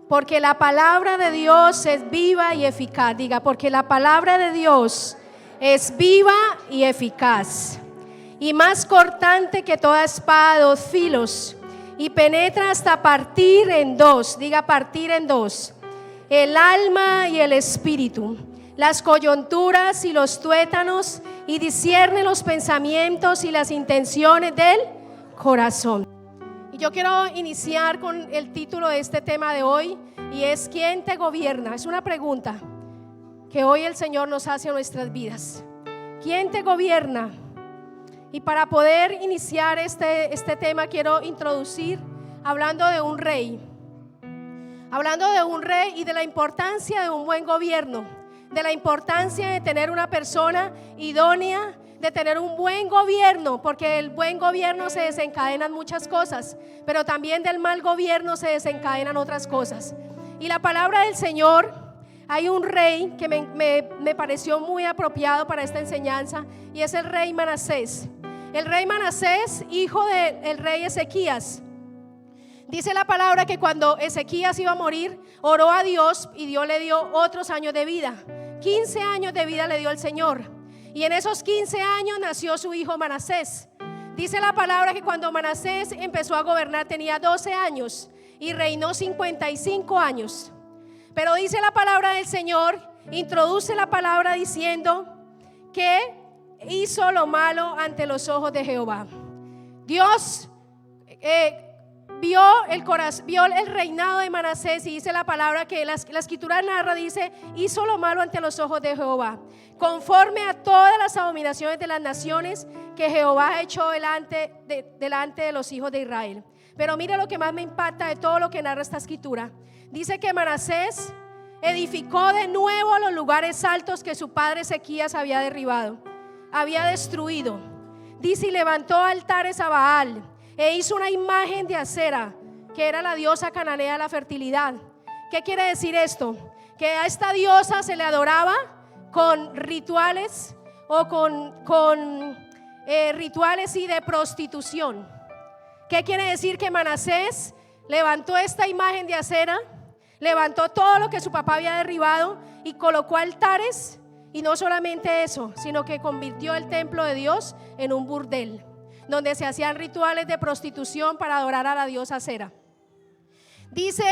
porque la palabra de Dios es viva y eficaz. Diga, porque la palabra de Dios es viva y eficaz, y más cortante que toda espada de dos filos, y penetra hasta partir en dos. Diga, partir en dos, el alma y el espíritu, las coyunturas y los tuétanos, y discierne los pensamientos y las intenciones del corazón. Y yo quiero iniciar con el título de este tema de hoy, y es: ¿quién te gobierna? Es una pregunta que hoy el Señor nos hace a nuestras vidas. ¿Quién te gobierna? Y para poder iniciar este tema, quiero introducir hablando de un rey. Hablando de un rey y de la importancia de un buen gobierno, de la importancia de tener una persona idónea, de tener un buen gobierno, porque del buen gobierno se desencadenan muchas cosas, pero también del mal gobierno se desencadenan otras cosas. Y la palabra del Señor, hay un rey que me pareció muy apropiado para esta enseñanza, y es el rey Manasés. El rey Manasés, hijo del rey Ezequías. Dice la palabra que cuando Ezequías iba a morir, oró a Dios y Dios le dio otros años de vida. 15 años de vida le dio el Señor. Y en esos 15 años nació su hijo Manasés. Dice la palabra que cuando Manasés empezó a gobernar tenía 12 años y reinó 55 años. Pero dice la palabra del Señor, introduce la palabra diciendo que hizo lo malo ante los ojos de Jehová. Dios vio el reinado de Manasés, y dice la palabra que la escritura narra, dice: hizo lo malo ante los ojos de Jehová, conforme a todas las abominaciones de las naciones que Jehová ha hecho delante de los hijos de Israel. Pero mire lo que más me impacta de todo lo que narra esta escritura. Dice que Manasés edificó de nuevo los lugares altos que su padre Ezequías había derribado, había destruido. Dice: y levantó altares a Baal, e hizo una imagen de Acera, que era la diosa cananea de la fertilidad. ¿Qué quiere decir esto? Que a esta diosa se le adoraba con rituales o con rituales y de prostitución. ¿Qué quiere decir? Que Manasés levantó esta imagen de Acera, levantó todo lo que su papá había derribado y colocó altares. Y no solamente eso, sino que convirtió el templo de Dios en un burdel, donde se hacían rituales de prostitución para adorar a la diosa Acera. Dice: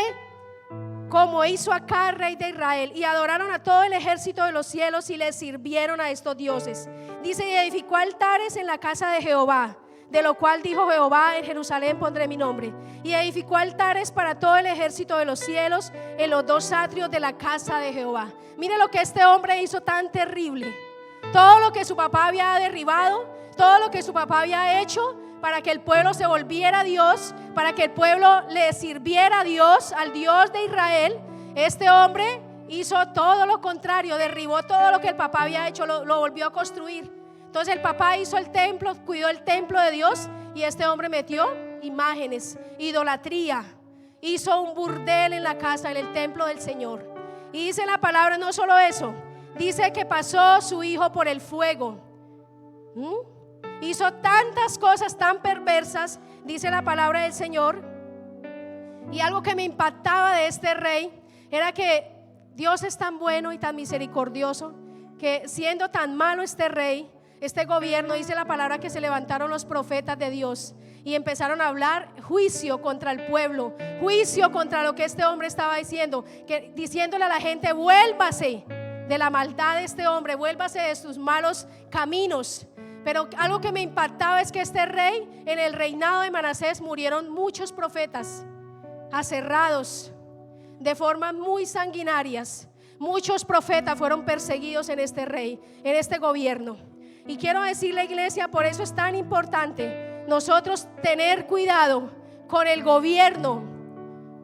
como hizo Acab, rey de Israel, y adoraron a todo el ejército de los cielos y les sirvieron a estos dioses. Dice: y edificó altares en la casa de Jehová, de lo cual dijo Jehová: en Jerusalén pondré mi nombre. Y edificó altares para todo el ejército de los cielos en los dos atrios de la casa de Jehová. Mire lo que este hombre hizo tan terrible. Todo lo que su papá había derribado, todo lo que su papá había hecho para que el pueblo se volviera a Dios, para que el pueblo le sirviera a Dios, al Dios de Israel, este hombre hizo todo lo contrario, derribó todo lo que el papá había hecho, lo volvió a construir. Entonces el papá hizo el templo, cuidó el templo de Dios, y este hombre metió imágenes, idolatría, hizo un burdel en la casa, en el templo del Señor. Y dice la palabra, no solo eso, dice que pasó su hijo por el fuego. Hizo tantas cosas tan perversas, dice la palabra del Señor. Y algo que me impactaba de este rey era que Dios es tan bueno y tan misericordioso, que siendo tan malo este rey, este gobierno, dice la palabra que se levantaron los profetas de Dios y empezaron a hablar juicio contra el pueblo, juicio contra lo que este hombre estaba diciendo, diciéndole a la gente: vuélvase de la maldad de este hombre, vuélvase de sus malos caminos. Pero algo que me impactaba es que este rey, en el reinado de Manasés, murieron muchos profetas aserrados de formas muy sanguinarias. Muchos profetas fueron perseguidos en este rey, en este gobierno. Y quiero decirle, iglesia, por eso es tan importante nosotros tener cuidado con el gobierno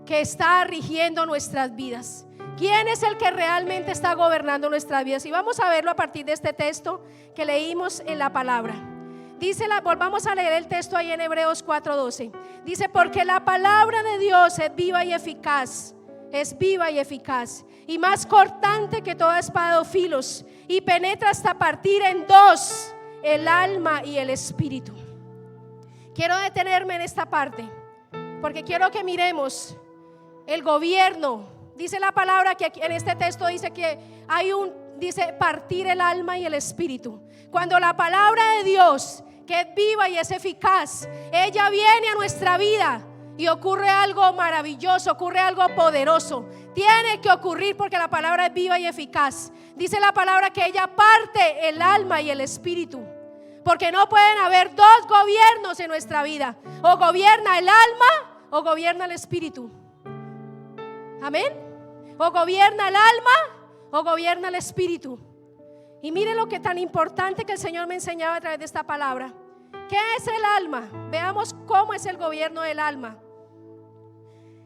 que está rigiendo nuestras vidas. ¿Quién es el que realmente está gobernando nuestras vidas? Y vamos a verlo a partir de este texto que leímos en la palabra. Volvamos a leer el texto ahí en Hebreos 4:12. Dice: porque la palabra de Dios es viva y eficaz, y más cortante que toda espada de dos filos, y penetra hasta partir en dos el alma y el espíritu. Quiero detenerme en esta parte porque quiero que miremos el gobierno. Dice la palabra que aquí en este texto dice que dice partir el alma y el espíritu. Cuando la palabra de Dios, que es viva y es eficaz, ella viene a nuestra vida y ocurre algo maravilloso, ocurre algo poderoso. Tiene que ocurrir porque la palabra es viva y eficaz. Dice la palabra que ella parte el alma y el espíritu, porque no pueden haber dos gobiernos en nuestra vida: o gobierna el alma o gobierna el espíritu. Amén. O gobierna el alma o gobierna el espíritu. Y mire lo que tan importante que el Señor me enseñaba a través de esta palabra. ¿Qué es el alma? Veamos cómo es el gobierno del alma.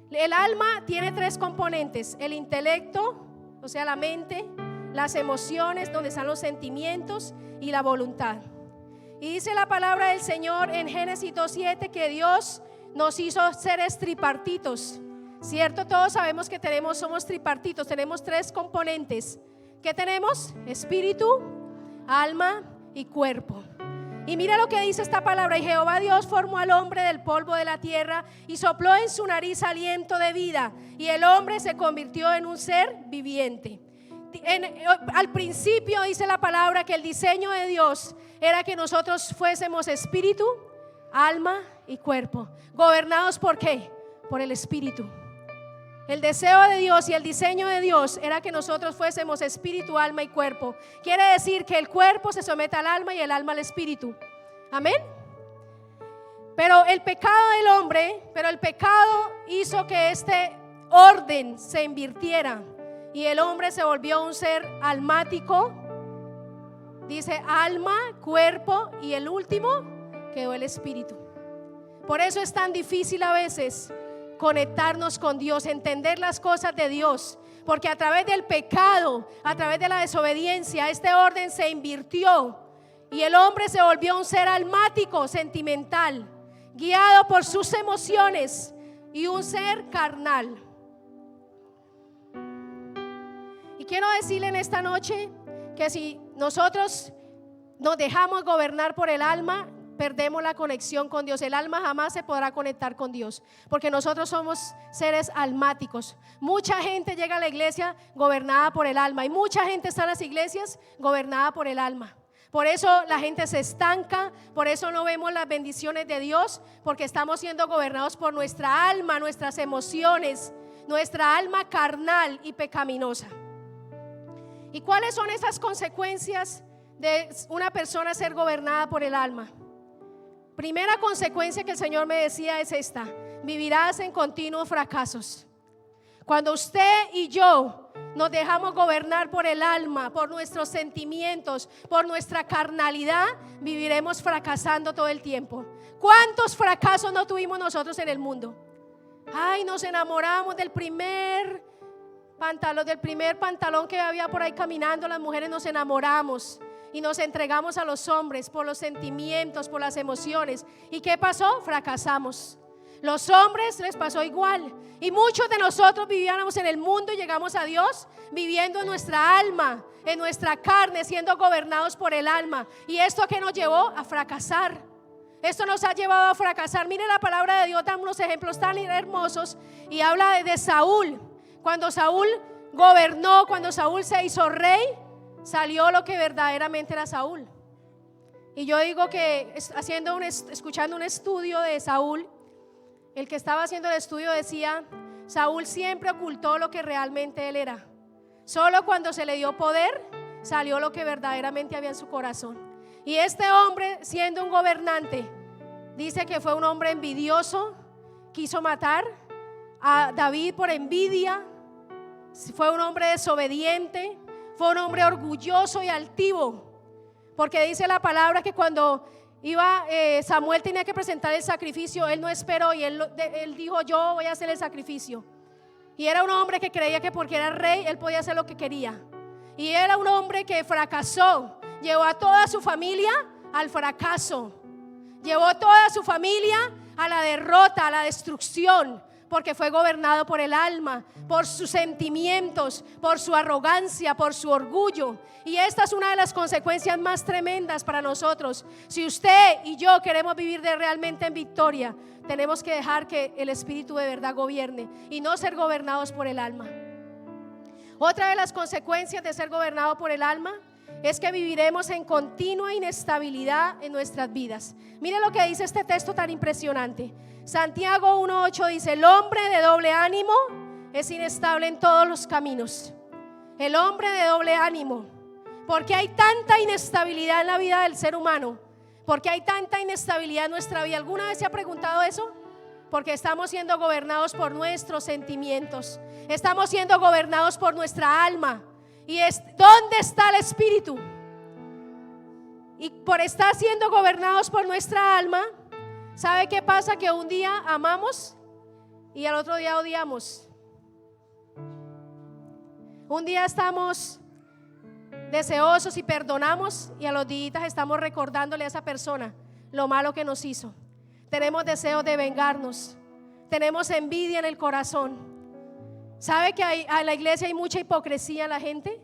El alma tiene tres componentes: el intelecto, o sea la mente, las emociones, donde están los sentimientos, y la voluntad. Y dice la palabra del Señor en Génesis 2:7 que Dios nos hizo seres tripartitos. ¿Cierto? Todos sabemos que somos tripartitos, tenemos tres componentes. ¿Qué tenemos? Espíritu, alma y cuerpo. Y mira lo que dice esta palabra: y Jehová Dios formó al hombre del polvo de la tierra y sopló en su nariz aliento de vida, y el hombre se convirtió en un ser viviente. Al principio dice la palabra que el diseño de Dios era que nosotros fuésemos espíritu, alma y cuerpo. ¿Gobernados por qué? Por el espíritu. El deseo de Dios y el diseño de Dios era que nosotros fuésemos espíritu, alma y cuerpo. Quiere decir que el cuerpo se somete al alma y el alma al espíritu. Amén. Pero el pecado hizo que este orden se invirtiera y el hombre se volvió un ser almático. Dice alma, cuerpo, y el último quedó el espíritu. Por eso es tan difícil a veces conectarnos con Dios, entender las cosas de Dios, porque a través del pecado, a través de la desobediencia, este orden se invirtió y el hombre se volvió un ser almático, sentimental, guiado por sus emociones, y un ser carnal. Y quiero decirle en esta noche que si nosotros nos dejamos gobernar por el alma, perdemos la conexión con Dios. El alma jamás se podrá conectar con Dios, porque nosotros somos seres almáticos. Mucha gente llega a la iglesia gobernada por el alma, y mucha gente está en las iglesias gobernada por el alma. Por eso la gente se estanca, por eso no vemos las bendiciones de Dios, porque estamos siendo gobernados por nuestra alma, nuestras emociones, nuestra alma carnal y pecaminosa. ¿Y cuáles son esas consecuencias de una persona ser gobernada por el alma? Primera consecuencia que el Señor me decía es esta: vivirás en continuos fracasos. Cuando usted y yo nos dejamos gobernar por el alma, por nuestros sentimientos, por nuestra carnalidad, viviremos fracasando todo el tiempo. ¿Cuántos fracasos no tuvimos nosotros en el mundo? Ay, nos enamoramos del primer pantalón que había por ahí caminando. Las mujeres nos enamoramos y nos entregamos a los hombres por los sentimientos, por las emociones. ¿Y qué pasó? Fracasamos. Los hombres les pasó igual. Y muchos de nosotros vivíamos en el mundo y llegamos a Dios viviendo en nuestra alma, en nuestra carne, siendo gobernados por el alma. ¿Y esto qué nos llevó? A fracasar. Esto nos ha llevado a fracasar. Mire, la palabra de Dios da unos ejemplos tan hermosos y habla de Saúl. Cuando Saúl gobernó, cuando Saúl se hizo rey, salió lo que verdaderamente era Saúl. Y yo digo que escuchando un estudio de Saúl, el que estaba haciendo el estudio decía: Saúl siempre ocultó lo que realmente él era. Solo cuando se le dio poder, salió lo que verdaderamente había en su corazón. Y este hombre, siendo un gobernante, dice que fue un hombre envidioso, quiso matar a David por envidia, fue un hombre desobediente, fue un hombre orgulloso y altivo, porque dice la palabra que cuando Samuel tenía que presentar el sacrificio, él no esperó y él dijo: yo voy a hacer el sacrificio. Y era un hombre que creía que porque era rey él podía hacer lo que quería. Y era un hombre que fracasó, llevó a toda su familia al fracaso, llevó a toda su familia a la derrota, a la destrucción, porque fue gobernado por el alma, por sus sentimientos, por su arrogancia, por su orgullo. Y esta es una de las consecuencias más tremendas para nosotros. Si usted y yo queremos vivir realmente en victoria, tenemos que dejar que el Espíritu de verdad gobierne y no ser gobernados por el alma. Otra de las consecuencias de ser gobernado por el alma es que viviremos en continua inestabilidad en nuestras vidas. Mire lo que dice este texto tan impresionante. Santiago 1:8 dice: el hombre de doble ánimo es inestable en todos los caminos. El hombre de doble ánimo. ¿Por qué hay tanta inestabilidad en la vida del ser humano? ¿Por qué hay tanta inestabilidad en nuestra vida? ¿Alguna vez se ha preguntado eso? Porque estamos siendo gobernados por nuestros sentimientos. Estamos siendo gobernados por nuestra alma. ¿Y dónde está el Espíritu? Y por estar siendo gobernados por nuestra alma, ¿sabe qué pasa? Que un día amamos y al otro día odiamos. Un día estamos deseosos y perdonamos, y a los días estamos recordándole a esa persona lo malo que nos hizo. Tenemos deseo de vengarnos, tenemos envidia en el corazón. ¿Sabe que en la iglesia hay mucha hipocresía en la gente?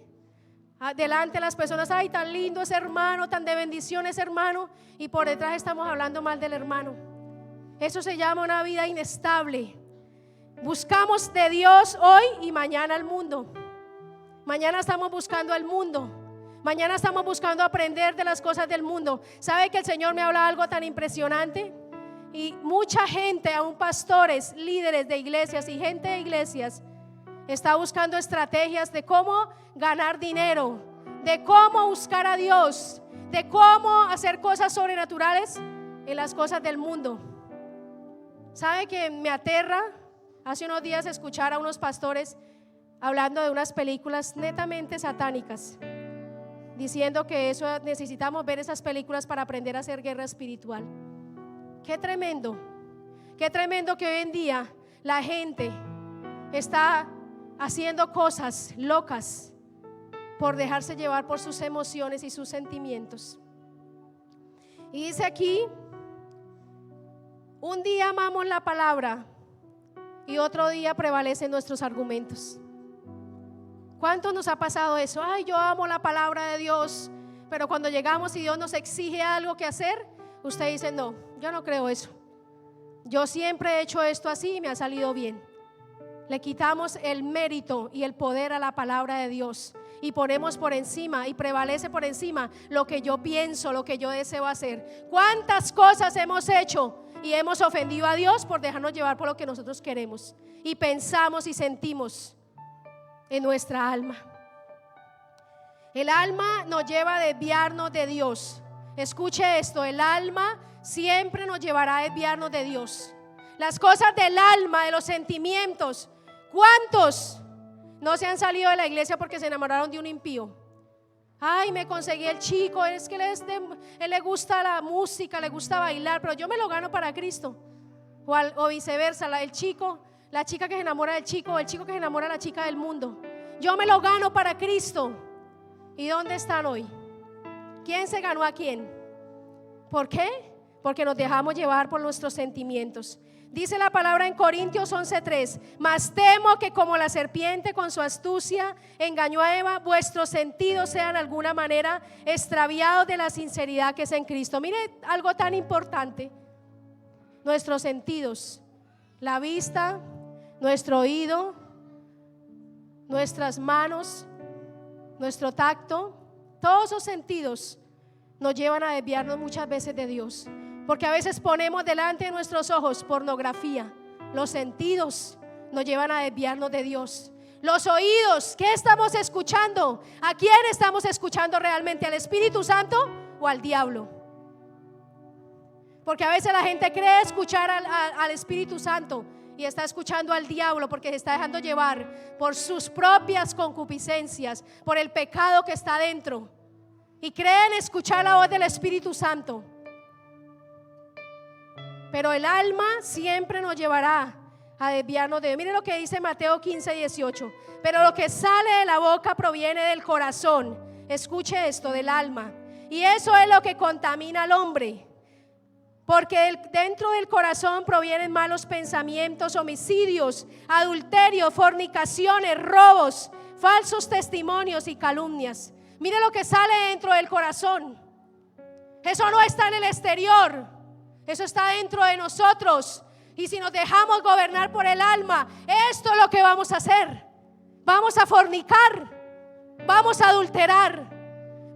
Delante de las personas: ay, tan lindo ese hermano, tan de bendición ese hermano, y por detrás estamos hablando mal del hermano. Eso se llama una vida inestable. Buscamos de Dios hoy y mañana el mundo. Mañana estamos buscando el mundo. Mañana estamos buscando aprender de las cosas del mundo. ¿Sabe que el Señor me habla algo tan impresionante? Y mucha gente, aún pastores, líderes de iglesias y gente de iglesias, está buscando estrategias de cómo ganar dinero, de cómo buscar a Dios, de cómo hacer cosas sobrenaturales en las cosas del mundo. ¿Sabe que me aterra? Hace unos días escuchar a unos pastores hablando de unas películas netamente satánicas, diciendo que eso necesitamos ver esas películas para aprender a hacer guerra espiritual. Qué tremendo que hoy en día la gente está haciendo cosas locas por dejarse llevar por sus emociones y sus sentimientos. Y dice aquí: un día amamos la palabra y otro día prevalecen nuestros argumentos. ¿Cuántos nos ha pasado eso? Ay, yo amo la palabra de Dios, pero cuando llegamos y Dios nos exige algo que hacer, usted dice: no, yo no creo eso. Yo siempre he hecho esto así y me ha salido bien. Le quitamos el mérito y el poder a la palabra de Dios y ponemos por encima y prevalece por encima lo que yo pienso, lo que yo deseo hacer. ¿Cuántas cosas hemos hecho y hemos ofendido a Dios por dejarnos llevar por lo que nosotros queremos y pensamos y sentimos en nuestra alma? El alma nos lleva a desviarnos de Dios. Escuche esto: el alma siempre nos llevará a desviarnos de Dios. Las cosas del alma, de los sentimientos. ¿Cuántos no se han salido de la iglesia porque se enamoraron de un impío? Ay, me conseguí el chico, es que él le gusta la música, le gusta bailar, pero yo me lo gano para Cristo. O viceversa, la chica que se enamora del chico, o el chico que se enamora de la chica del mundo. Yo me lo gano para Cristo. ¿Y dónde están hoy? ¿Quién se ganó a quién? ¿Por qué? Porque nos dejamos llevar por nuestros sentimientos. Dice la palabra en Corintios 11:3: mas temo que como la serpiente con su astucia engañó a Eva, vuestros sentidos sean de alguna manera extraviados de la sinceridad que es en Cristo. Mire algo tan importante: nuestros sentidos, la vista, nuestro oído, nuestras manos, nuestro tacto, todos esos sentidos nos llevan a desviarnos muchas veces de Dios. Porque a veces ponemos delante de nuestros ojos pornografía. Los sentidos nos llevan a desviarnos de Dios. Los oídos, ¿qué estamos escuchando? ¿A quién estamos escuchando realmente? ¿Al Espíritu Santo o al diablo? Porque a veces la gente cree escuchar al Espíritu Santo y está escuchando al diablo, porque se está dejando llevar por sus propias concupiscencias, por el pecado que está dentro, y creen escuchar la voz del Espíritu Santo. Pero el alma siempre nos llevará a desviarnos de Dios. Mire lo que dice Mateo 15:18: pero lo que sale de la boca proviene del corazón. Escuche esto: del alma. Y eso es lo que contamina al hombre. Porque dentro del corazón provienen malos pensamientos, homicidios, adulterios, fornicaciones, robos, falsos testimonios y calumnias. Mire lo que sale dentro del corazón. Eso no está en el exterior, eso está dentro de nosotros. Y si nos dejamos gobernar por el alma, esto es lo que vamos a hacer. Vamos a fornicar, vamos a adulterar,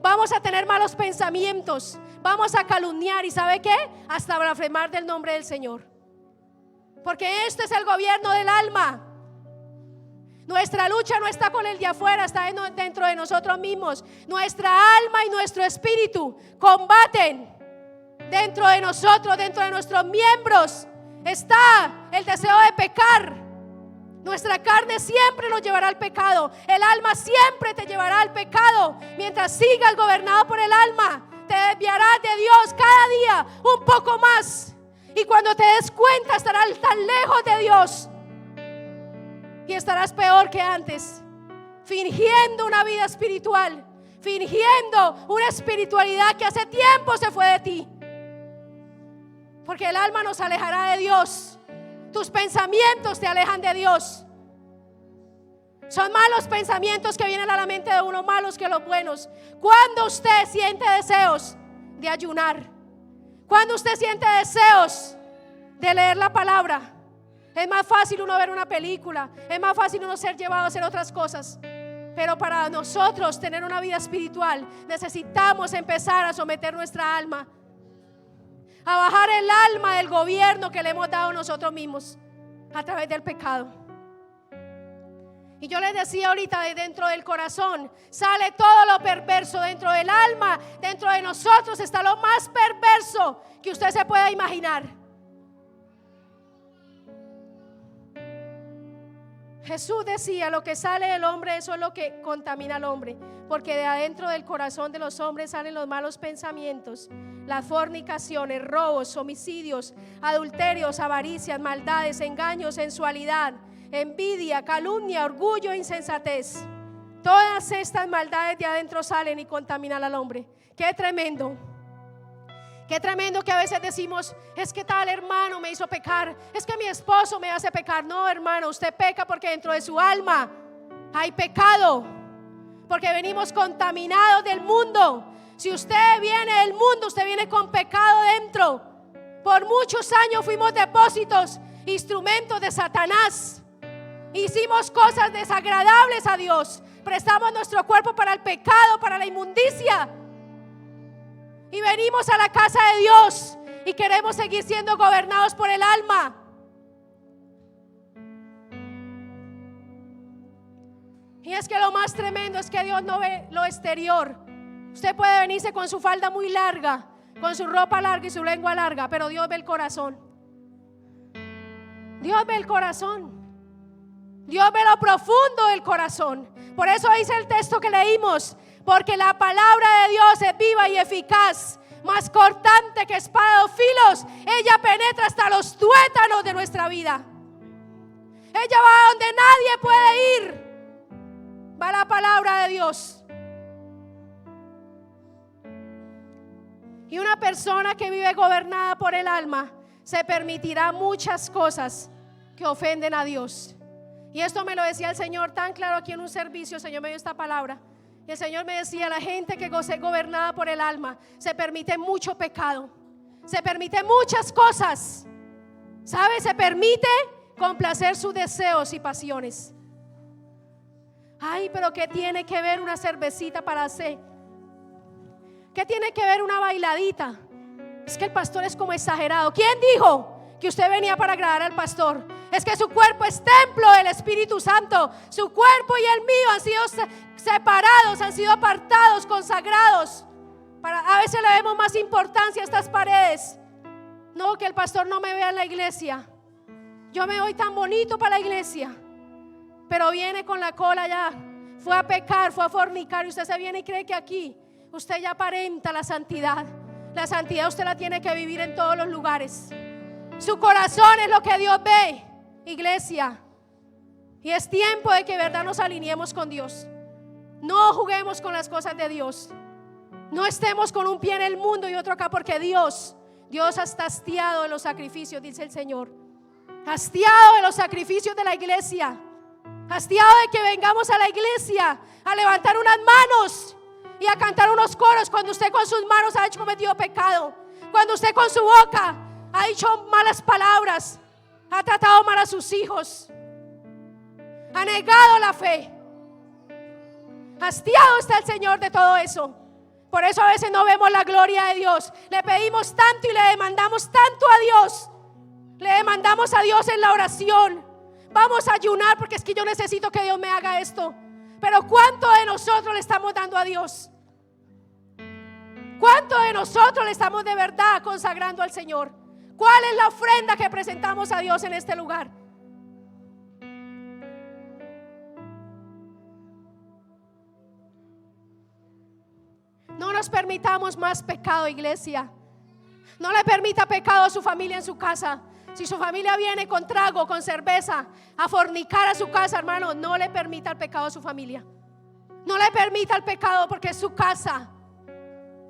vamos a tener malos pensamientos, vamos a calumniar. ¿Y sabe qué? Hasta blasfemar del nombre del Señor. Porque este es el gobierno del alma. Nuestra lucha no está con el de afuera, está dentro de nosotros mismos. Nuestra alma y nuestro espíritu combaten dentro de nosotros, dentro de nuestros miembros. Está el deseo de pecar. Nuestra carne siempre nos llevará al pecado. El alma siempre te llevará al pecado. Mientras sigas gobernado por el alma, te desviarás de Dios cada día un poco más. Y cuando te des cuenta, estarás tan lejos de Dios y estarás peor que antes, fingiendo una vida espiritual, fingiendo una espiritualidad que hace tiempo se fue de ti. Porque el alma nos alejará de Dios. Tus pensamientos te alejan de Dios. Son malos pensamientos que vienen a la mente de uno, malos que los buenos. Cuando usted siente deseos de ayunar, cuando usted siente deseos de leer la palabra, es más fácil uno ver una película, es más fácil uno ser llevado a hacer otras cosas. Pero para nosotros tener una vida espiritual, necesitamos empezar a someter nuestra alma, a bajar el alma del gobierno que le hemos dado nosotros mismos a través del pecado. Y yo les decía ahorita, de dentro del corazón sale todo lo perverso. Dentro del alma, dentro de nosotros está lo más perverso que usted se pueda imaginar. Jesús decía: lo que sale del hombre, eso es lo que contamina al hombre, porque de adentro del corazón de los hombres salen los malos pensamientos, las fornicaciones, robos, homicidios, adulterios, avaricias, maldades, engaños, sensualidad, envidia, calumnia, orgullo e insensatez. Todas estas maldades de adentro salen y contaminan al hombre. Qué tremendo. Qué tremendo que a veces decimos: es que tal hermano me hizo pecar, es que mi esposo me hace pecar. No, hermano, usted peca porque dentro de su alma hay pecado, porque venimos contaminados del mundo. Si usted viene del mundo, usted viene con pecado dentro. Por muchos años fuimos depósitos, instrumentos de Satanás. Hicimos cosas desagradables a Dios, prestamos nuestro cuerpo para el pecado, para la inmundicia. Y venimos a la casa de Dios y queremos seguir siendo gobernados por el alma. Y es que lo más tremendo es que Dios no ve lo exterior. Usted puede venirse con su falda muy larga, con su ropa larga y su lengua larga, pero Dios ve el corazón. Dios ve el corazón. Dios ve lo profundo del corazón. Por eso dice el texto que leímos: porque la palabra de Dios es viva y eficaz, más cortante que espada de dos filos. Ella penetra hasta los tuétanos de nuestra vida. Ella va a donde nadie puede ir. Va la palabra de Dios. Y una persona que vive gobernada por el alma se permitirá muchas cosas que ofenden a Dios. Y esto me lo decía el Señor tan claro aquí en un servicio. El Señor me dio esta palabra. Y el Señor me decía: la gente que es gobernada por el alma se permite mucho pecado, se permite muchas cosas, ¿sabe? Se permite complacer sus deseos y pasiones. Ay, pero ¿qué tiene que ver una cervecita para hacer? ¿Qué tiene que ver una bailadita? Es que el pastor es como exagerado. ¿Quién dijo que usted venía para agradar al pastor? Es que su cuerpo es templo del Espíritu Santo. Su cuerpo y el mío han sido separados, han sido apartados, consagrados. A veces le vemos más importancia a estas paredes. No, que el pastor no me vea en la iglesia. Yo me voy tan bonito para la iglesia, pero viene con la cola ya. Fue a pecar, fue a fornicar, y usted se viene y cree que aquí usted ya aparenta la santidad. La santidad usted la tiene que vivir en todos los lugares. Su corazón es lo que Dios ve, iglesia. Y es tiempo de que de verdad nos alineemos con Dios. No juguemos con las cosas de Dios. No estemos con un pie en el mundo y otro acá, porque Dios Dios está hastiado de los sacrificios, dice el Señor. Hastiado de los sacrificios de la iglesia. Hastiado de que vengamos a la iglesia a levantar unas manos y a cantar unos coros cuando usted con sus manos ha cometido pecado. Cuando usted con su boca ha dicho malas palabras, ha tratado mal a sus hijos, ha negado la fe. Hastiado está el Señor de todo eso. Por eso a veces no vemos la gloria de Dios. Le pedimos tanto y le demandamos tanto a Dios. Le demandamos a Dios en la oración. Vamos a ayunar porque es que yo necesito que Dios me haga esto. Pero ¿cuánto de nosotros le estamos dando a Dios? ¿Cuánto de nosotros le estamos de verdad consagrando al Señor? ¿Cuál es la ofrenda que presentamos a Dios en este lugar? No nos permitamos más pecado, iglesia. No le permita pecado a su familia en su casa. Si su familia viene con trago, con cerveza, a fornicar a su casa, hermano, no le permita el pecado a su familia. No le permita el pecado porque es su casa.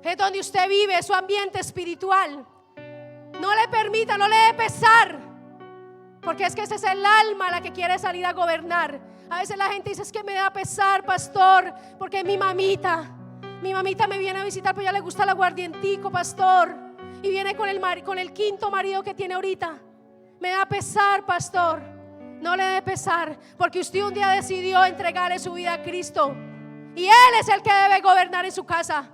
Es donde usted vive, es su ambiente espiritual. No le permita, no le dé pesar. Porque es que ese es el alma la que quiere salir a gobernar. A veces la gente dice, es que me da pesar, pastor, porque mi mamita me viene a visitar, pero ya le gusta el aguardientico, pastor, y viene con el quinto marido que tiene ahorita. Me da pesar, pastor. No le dé pesar, porque usted un día decidió entregarle su vida a Cristo, y Él es el que debe gobernar en su casa.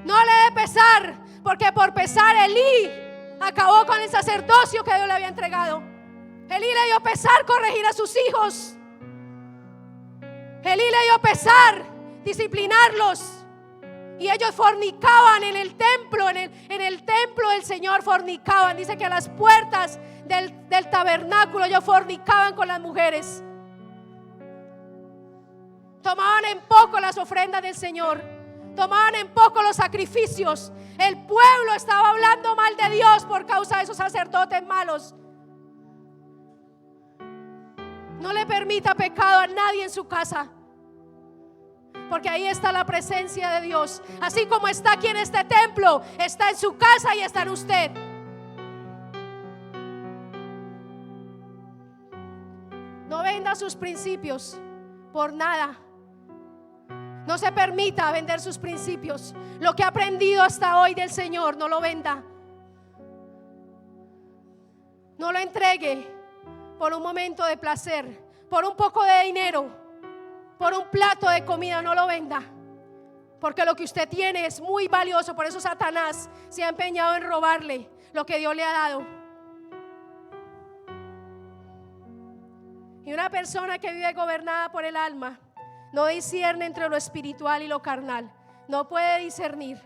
No le dé pesar, porque por pesar Elí acabó con el sacerdocio que Dios le había entregado. Elí le dio pesar corregir a sus hijos. Elí le dio pesar disciplinarlos. Y ellos fornicaban en el templo, en el templo del Señor fornicaban. Dice que a las puertas del tabernáculo ellos fornicaban con las mujeres. Tomaban en poco las ofrendas del Señor. Tomaban en poco los sacrificios. El pueblo estaba hablando mal de Dios por causa de esos sacerdotes malos. No le permita pecado a nadie en su casa, porque ahí está la presencia de Dios. Así como está aquí en este templo, está en su casa y está en usted. No venda sus principios por nada. No se permita vender sus principios. Lo que ha aprendido hasta hoy del Señor, no lo venda. No lo entregue por un momento de placer, por un poco de dinero, por un plato de comida. No lo venda, porque lo que usted tiene es muy valioso. Por eso Satanás se ha empeñado en robarle lo que Dios le ha dado. Y una persona que vive gobernada por el alma no discierne entre lo espiritual y lo carnal. No puede discernir.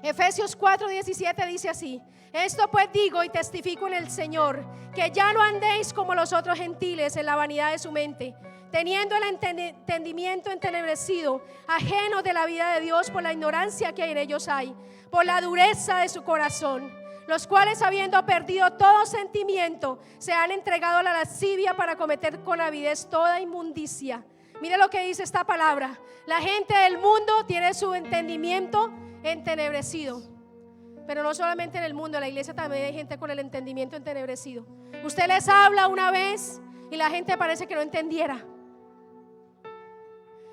Efesios 4:17 dice así: esto pues digo y testifico en el Señor, que ya no andéis como los otros gentiles en la vanidad de su mente, teniendo el entendimiento entenebrecido, ajeno de la vida de Dios por la ignorancia que en ellos hay, por la dureza de su corazón, los cuales, habiendo perdido todo sentimiento, se han entregado a la lascivia para cometer con avidez toda inmundicia. Mire lo que dice esta palabra: la gente del mundo tiene su entendimiento entenebrecido. Pero no solamente en el mundo, en la iglesia también hay gente con el entendimiento entenebrecido. Usted les habla una vez y la gente parece que no entendiera.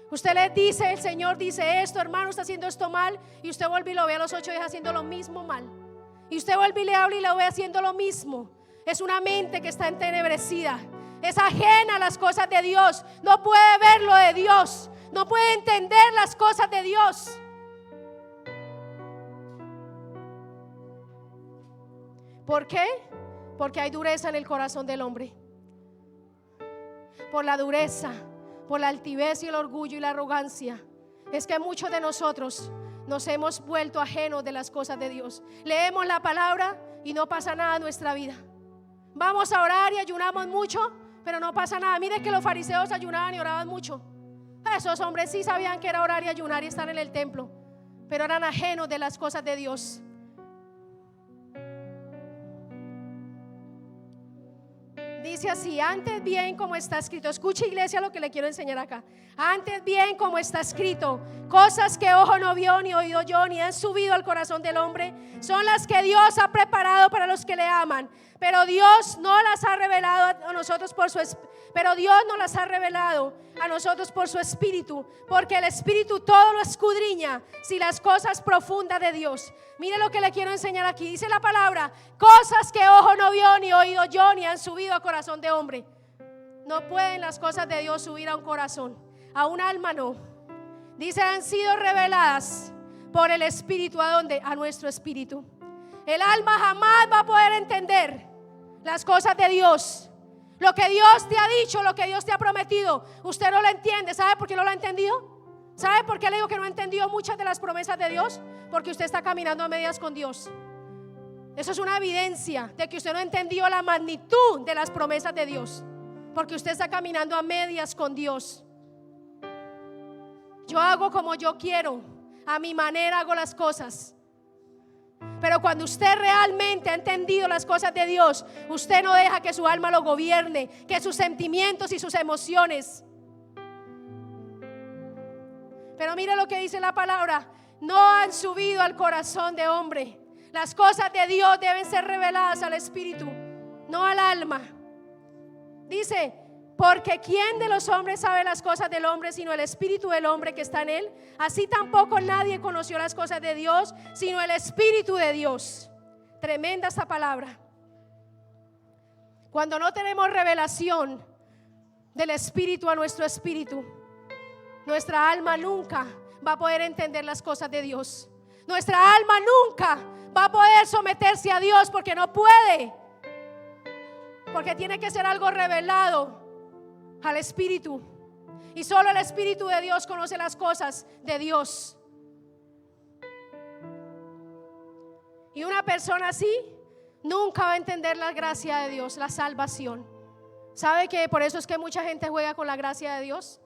Usted les dice, el Señor dice esto, hermano, está haciendo esto mal, y usted vuelve y lo ve a los 8 días haciendo lo mismo mal. Y usted vuelve y le habla y lo ve haciendo lo mismo. Es una mente que está entenebrecida, es ajena a las cosas de Dios, no puede ver lo de Dios, no puede entender las cosas de Dios. ¿Por qué? Porque hay dureza en el corazón del hombre. Por la dureza, por la altivez y el orgullo y la arrogancia, es que muchos de nosotros nos hemos vuelto ajenos de las cosas de Dios. Leemos la palabra y no pasa nada en nuestra vida. Vamos a orar y ayunamos mucho, pero no pasa nada. Mire que los fariseos ayunaban y oraban mucho. Esos hombres sí sabían que era orar y ayunar y estar en el templo, pero eran ajenos de las cosas de Dice así: antes bien como está escrito. Escucha, iglesia, lo que le quiero enseñar acá. Antes bien como está escrito, cosas que ojo no vio, ni oído yo, ni han subido al corazón del hombre, son las que Dios ha preparado para los que le aman. Pero Dios no las ha revelado a nosotros por su Espíritu, porque el Espíritu todo lo escudriña, si las cosas profundas de Dios. Mire lo que le quiero enseñar aquí. Dice la palabra: cosas que ojo no vio, ni oído yo, ni han subido al corazón de hombre. No pueden las cosas de Dios subir a un corazón, a un alma no. Dice: han sido reveladas por el Espíritu. ¿A dónde? A nuestro espíritu. El alma jamás va a poder entender las cosas de Dios. Lo que Dios te ha dicho, lo que Dios te ha prometido, usted no lo entiende. ¿Sabe por qué no lo ha entendido? ¿Sabe por qué le digo que no ha entendido muchas de las promesas de Dios? Porque usted está caminando a medias con Dios. Eso es una evidencia de que usted no entendió la magnitud de las promesas de Dios, porque usted está caminando a medias con Dios. Yo hago como yo quiero, a mi manera hago las cosas. Pero cuando usted realmente ha entendido las cosas de Dios, usted no deja que su alma lo gobierne, que sus sentimientos y sus emociones. Pero mire lo que dice la palabra: no han subido al corazón de hombre. Las cosas de Dios deben ser reveladas al espíritu, no al alma. Dice: porque ¿quién de los hombres sabe las cosas del hombre sino el espíritu del hombre que está en él? Así tampoco nadie conoció las cosas de Dios sino el Espíritu de Dios. Tremenda esta palabra. Cuando no tenemos revelación del espíritu a nuestro espíritu, nuestra alma nunca va a poder entender las cosas de Dios. Nuestra alma nunca va a poder someterse a Dios, porque no puede, porque tiene que ser algo revelado al Espíritu, y solo el Espíritu de Dios conoce las cosas de Dios. Y una persona así nunca va a entender la gracia de Dios, la salvación. ¿Sabe que por eso es que mucha gente juega con la gracia de Dios?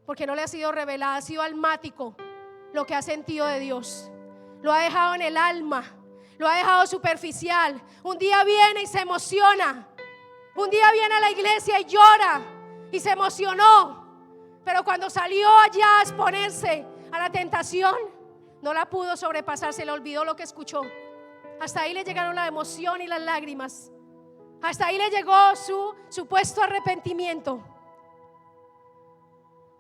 Porque no le ha sido revelada, ha sido almático lo que ha sentido de Dios. Lo ha dejado en el alma, lo ha dejado superficial. Un día viene y se emociona, un día viene a la iglesia y llora y se emocionó, pero cuando salió allá a exponerse a la tentación, no la pudo sobrepasar, se le olvidó lo que escuchó. Hasta ahí le llegaron la emoción y las lágrimas. Hasta ahí le llegó su supuesto arrepentimiento,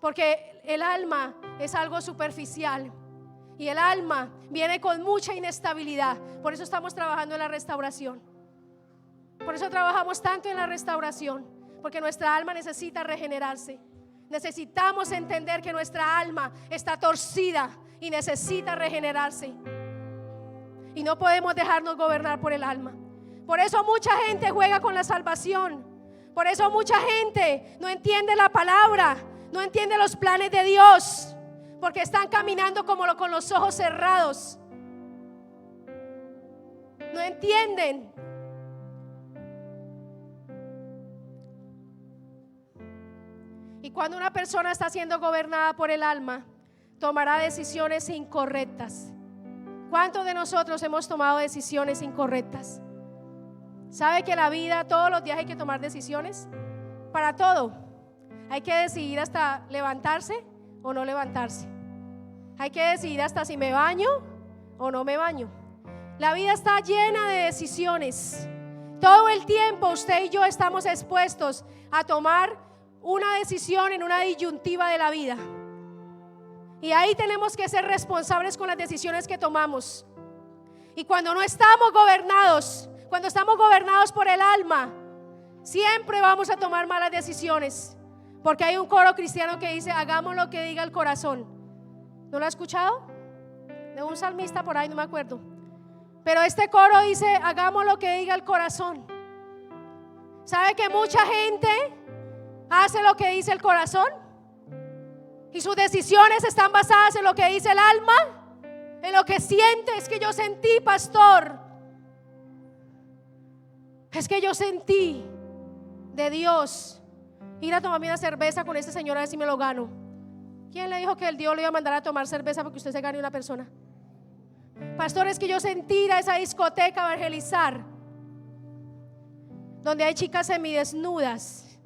porque el alma es algo superficial y el alma viene con mucha inestabilidad. Por eso estamos trabajando en la restauración. Por eso trabajamos tanto en la restauración, porque nuestra alma necesita regenerarse. Necesitamos entender que nuestra alma está torcida y necesita regenerarse, y no podemos dejarnos gobernar por el alma. Por eso mucha gente juega con la salvación. Por eso mucha gente no entiende la palabra, no entiende los planes de Dios, porque están caminando como con los ojos cerrados. No entienden. Y cuando una persona está siendo gobernada por el alma, tomará decisiones incorrectas. ¿Cuántos de nosotros hemos tomado decisiones incorrectas? ¿Sabe que la vida, todos los días hay que tomar decisiones? Para todo. Hay que decidir hasta levantarse o no levantarse. Hay que decidir hasta si me baño o no me baño. La vida está llena de decisiones. Todo el tiempo usted y yo estamos expuestos a tomar una decisión en una disyuntiva de la vida, y ahí tenemos que ser responsables con las decisiones que tomamos. Y cuando no estamos gobernados, cuando estamos gobernados por el alma, siempre vamos a tomar malas decisiones, porque hay un coro cristiano que dice: hagamos lo que diga el corazón. ¿No lo ha escuchado? De un salmista por ahí, no me acuerdo, pero este coro dice: hagamos lo que diga el corazón. ¿Sabe que mucha gente hace lo que dice el corazón? Y sus decisiones están basadas en lo que dice el alma, en lo que siente. Es que yo sentí, pastor, es que yo sentí de Dios ir a tomarme una cerveza con este señor a ver si me lo gano. ¿Quién le dijo que el Dios le iba a mandar a tomar cerveza porque usted se gane una persona? Pastor, es que yo sentí ir a esa discoteca a evangelizar. donde hay chicas semidesnudas,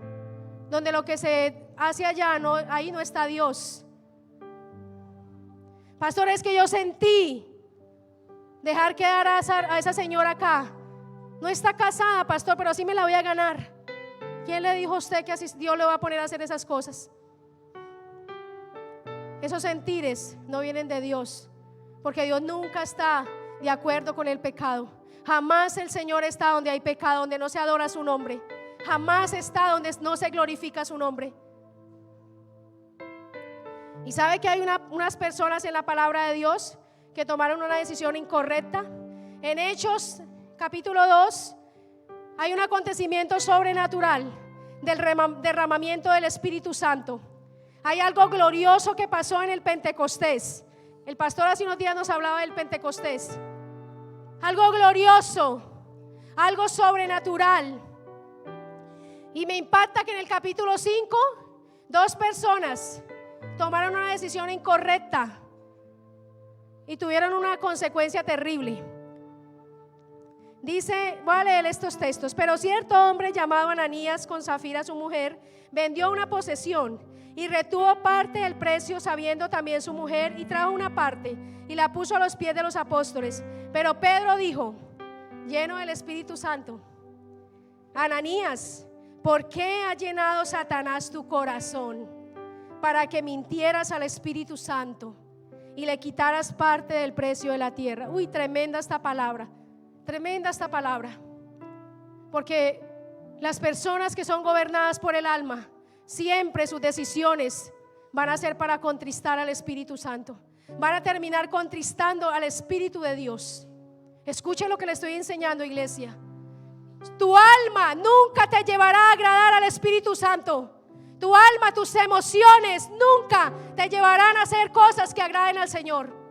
donde lo que se hace allá, no, ahí no está Dios. Pastor, es que yo sentí dejar quedar a esa señora acá. No está casada, pastor, pero así me la voy a ganar. ¿Quién le dijo a usted que así Dios le va a poner a hacer esas cosas? Esos sentires no vienen de Dios, porque Dios nunca está de acuerdo con el pecado. Jamás el Señor está donde hay pecado, donde no se adora su nombre. Jamás está donde no se glorifica su nombre. Y sabe que hay unas personas en la palabra de Dios que tomaron una decisión incorrecta. En Hechos capítulo 2 hay un acontecimiento sobrenatural del derramamiento del Espíritu Santo. Hay algo glorioso que pasó en el Pentecostés. El pastor hace unos días nos hablaba del Pentecostés. Algo glorioso, algo sobrenatural. Y me impacta que en el capítulo 5 2 personas tomaron una decisión incorrecta y tuvieron una consecuencia terrible. Dice, voy a leer estos textos. Pero cierto hombre llamado Ananías, con Zafira su mujer, vendió una posesión y retuvo parte del precio, sabiendo también su mujer, y trajo una parte y la puso a los pies de los apóstoles. Pero Pedro dijo, lleno del Espíritu Santo: Ananías, ¿por qué ha llenado Satanás tu corazón para que mintieras al Espíritu Santo y le quitaras parte del precio de la tierra? Uy, tremenda esta palabra. Tremenda esta palabra, porque las personas que son gobernadas por el alma, siempre sus decisiones van a ser para contristar al Espíritu Santo. Van a terminar contristando al Espíritu de Dios. Escuche lo que le estoy enseñando, iglesia. Tu alma nunca te llevará a agradar al Espíritu Santo. Tu alma, tus emociones nunca te llevarán a hacer cosas que agraden al Señor.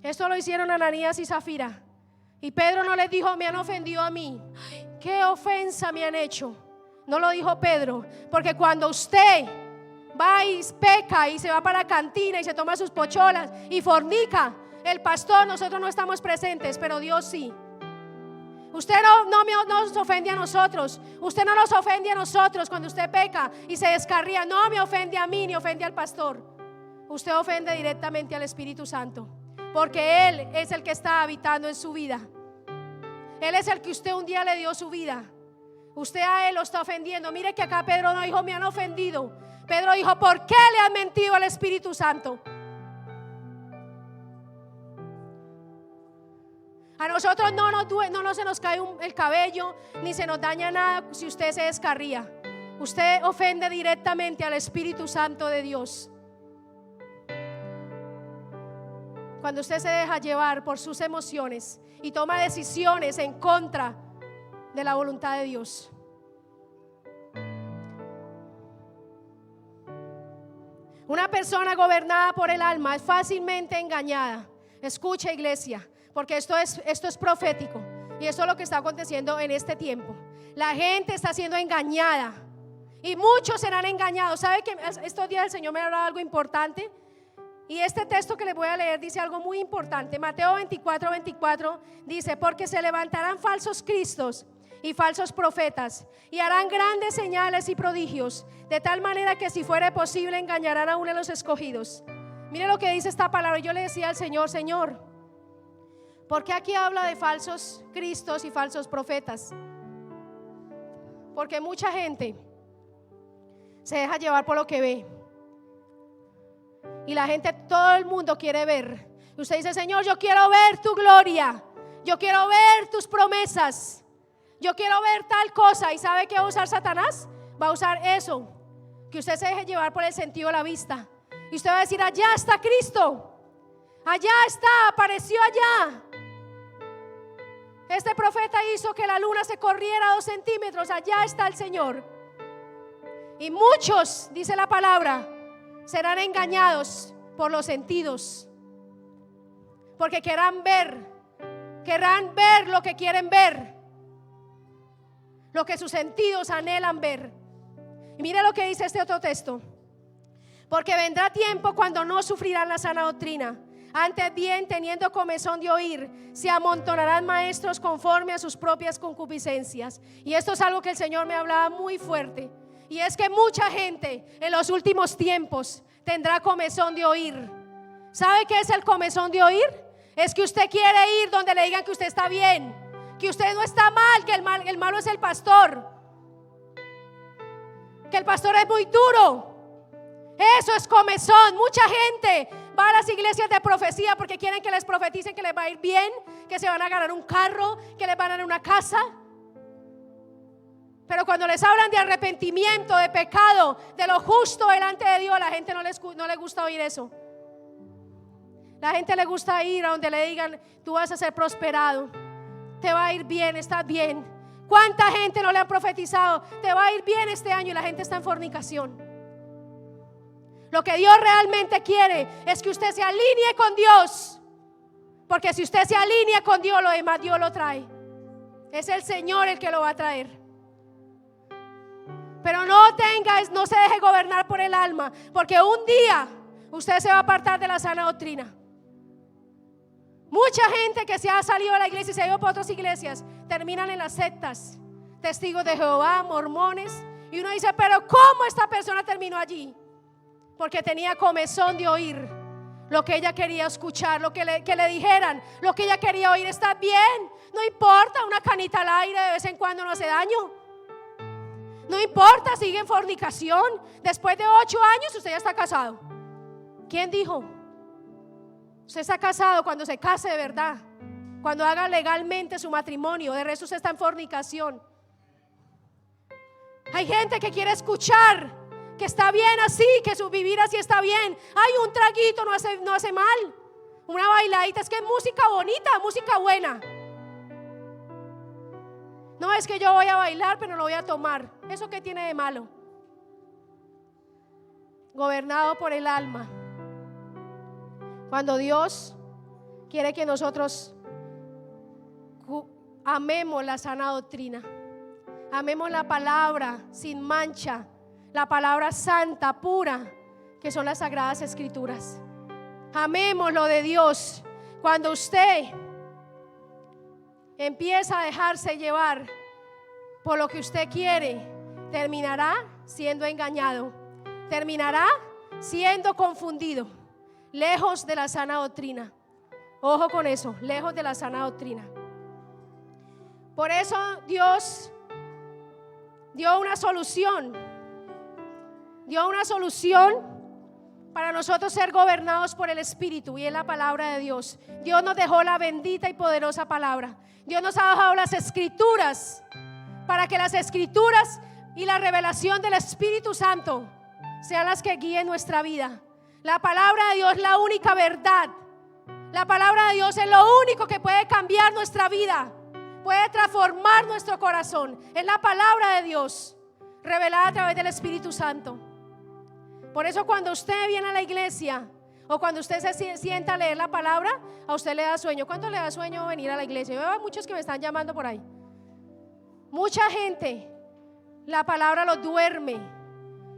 Esto lo hicieron Ananías y Zafira. Y Pedro no les dijo, me han ofendido a mí. ¿Qué ofensa me han hecho? No lo dijo Pedro, porque cuando usted va y peca y se va para la cantina y se toma sus pocholas y fornica, el pastor, nosotros no estamos presentes, pero Dios sí. Usted no nos ofende a nosotros. Usted no nos ofende a nosotros cuando usted peca y se descarría. No me ofende a mí ni ofende al pastor. Usted ofende directamente al Espíritu Santo, porque Él es el que está habitando en su vida. Él es el que usted un día le dio su vida. Usted a Él lo está ofendiendo. Mire que acá Pedro no dijo, me han ofendido. Pedro dijo, ¿por qué le han mentido al Espíritu Santo? A nosotros no se nos cae el cabello, ni se nos daña nada si usted se descarría. Usted ofende directamente al Espíritu Santo de Dios. Cuando usted se deja llevar por sus emociones y toma decisiones en contra de la voluntad de Dios. Una persona gobernada por el alma es fácilmente engañada. Escucha, iglesia, porque esto es profético y esto es lo que está aconteciendo en este tiempo. La gente está siendo engañada y muchos serán engañados. ¿Sabe que estos días el Señor me ha hablado algo importante? Y este texto que les voy a leer dice algo muy importante. Mateo 24 dice, porque se levantarán falsos cristos y falsos profetas y harán grandes señales y prodigios, de tal manera que si fuere posible engañarán aún a los escogidos. Mire lo que dice esta palabra. Yo le decía al Señor, Señor, ¿por qué aquí habla de falsos cristos y falsos profetas? Porque mucha gente se deja llevar por lo que ve. Y la gente, todo el mundo quiere ver. Usted dice, Señor, yo quiero ver tu gloria. Yo quiero ver tus promesas. Yo quiero ver tal cosa. ¿Y sabe qué va a usar Satanás? Va a usar eso, que usted se deje llevar por el sentido de la vista. Y usted va a decir, allá está Cristo. Allá está, apareció allá. Este profeta hizo que la luna se corriera 2 centímetros. Allá está el Señor. Y muchos, dice la palabra, serán engañados por los sentidos, porque querrán ver lo que quieren ver, lo que sus sentidos anhelan ver. Y mire lo que dice este otro texto: porque vendrá tiempo cuando no sufrirán la sana doctrina, Antes bien, teniendo comezón de oír, se amontonarán maestros conforme a sus propias concupiscencias. Y esto es algo que el Señor me hablaba muy fuerte. Y es que mucha gente en los últimos tiempos tendrá comezón de oír. ¿Sabe qué es el comezón de oír? Es que usted quiere ir donde le digan que usted está bien, que usted no está mal, que el malo es el pastor, que el pastor es muy duro. Eso es comezón. Mucha gente va a las iglesias de profecía porque quieren que les profeticen que les va a ir bien, que se van a ganar un carro, que les van a dar una casa. Pero cuando les hablan de arrepentimiento, de pecado, de lo justo delante de Dios, a la gente no le gusta oír eso. La gente le gusta ir a donde le digan: tú vas a ser prosperado, te va a ir bien, estás bien. ¿Cuánta gente no le han profetizado? Te va a ir bien este año, y la gente está en fornicación. Lo que Dios realmente quiere es que usted se alinee con Dios, porque si usted se alinea con Dios, lo demás Dios lo trae. Es el Señor el que lo va a traer. Pero no se deje gobernar por el alma, porque un día usted se va a apartar de la sana doctrina. Mucha gente que se ha salido de la iglesia y se ha ido para otras iglesias terminan en las sectas, testigos de Jehová, mormones, y uno dice: pero ¿cómo esta persona terminó allí? Porque tenía comezón de oír lo que ella quería escuchar, que le dijeran lo que ella quería oír. Está bien, no importa, una canita al aire de vez en cuando no hace daño. No importa, sigue en fornicación. Después de 8 años usted ya está casado. ¿Quién dijo? Usted está casado cuando se case de verdad, cuando haga legalmente su matrimonio. De resto usted está en fornicación. Hay gente que quiere escuchar que está bien así, que su vivir así está bien. Hay un traguito, no hace mal. Una bailadita, es que es música bonita, música buena. No es que yo voy a bailar pero no voy a tomar. ¿Eso qué tiene de malo? Gobernado por el alma. Cuando Dios quiere que nosotros amemos la sana doctrina, amemos la palabra sin mancha, la palabra santa, pura, que son las sagradas escrituras. Amemos lo de Dios. Cuando usted empieza a dejarse llevar por lo que usted quiere, terminará siendo engañado, terminará siendo confundido, lejos de la sana doctrina. Ojo con eso, lejos de la sana doctrina. Por eso Dios dio una solución. Dio una solución para nosotros ser gobernados por el Espíritu, y es la palabra de Dios. Dios nos dejó la bendita y poderosa palabra. Dios nos ha dejado las escrituras, para que las escrituras y la revelación del Espíritu Santo sean las que guíen nuestra vida. La palabra de Dios es la única verdad. La palabra de Dios es lo único que puede cambiar nuestra vida, puede transformar nuestro corazón. Es la palabra de Dios revelada a través del Espíritu Santo. Por eso cuando usted viene a la iglesia, o cuando usted se sienta a leer la palabra, a usted le da sueño. ¿Cuánto le da sueño venir a la iglesia? Yo veo a muchos que me están llamando por ahí. Mucha gente, la palabra los duerme.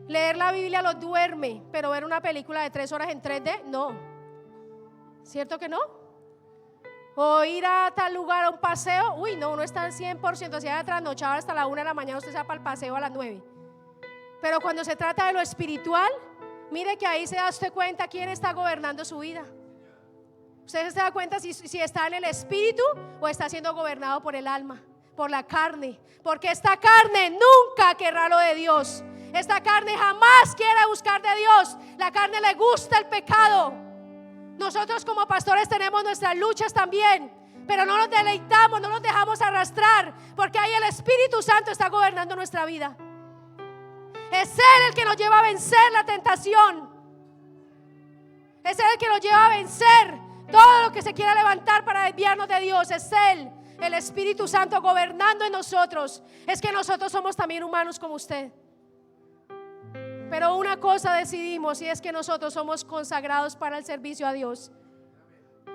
Leer la Biblia los duerme, pero ver una película de 3 horas en 3D, no. ¿Cierto que no? O ir a tal lugar a un paseo, uy, no, uno está al 100%, hacia trasnochado hasta la 1 de la mañana, usted se va para el paseo a las 9. Pero cuando se trata de lo espiritual, mire que ahí se da usted cuenta quién está gobernando su vida. Usted se da cuenta si está en el espíritu o está siendo gobernado por el alma, por la carne. Porque esta carne nunca querrá lo de Dios. Esta carne jamás quiere buscar de Dios. La carne le gusta el pecado. Nosotros como pastores tenemos nuestras luchas también, pero no nos deleitamos, no nos dejamos arrastrar, porque ahí el Espíritu Santo está gobernando nuestra vida. Es Él el que nos lleva a vencer la tentación. Es Él el que nos lleva a vencer todo lo que se quiera levantar para desviarnos de Dios. Es Él, el Espíritu Santo gobernando en nosotros. Es que nosotros somos también humanos como usted. Pero una cosa decidimos, y es que nosotros somos consagrados para el servicio a Dios.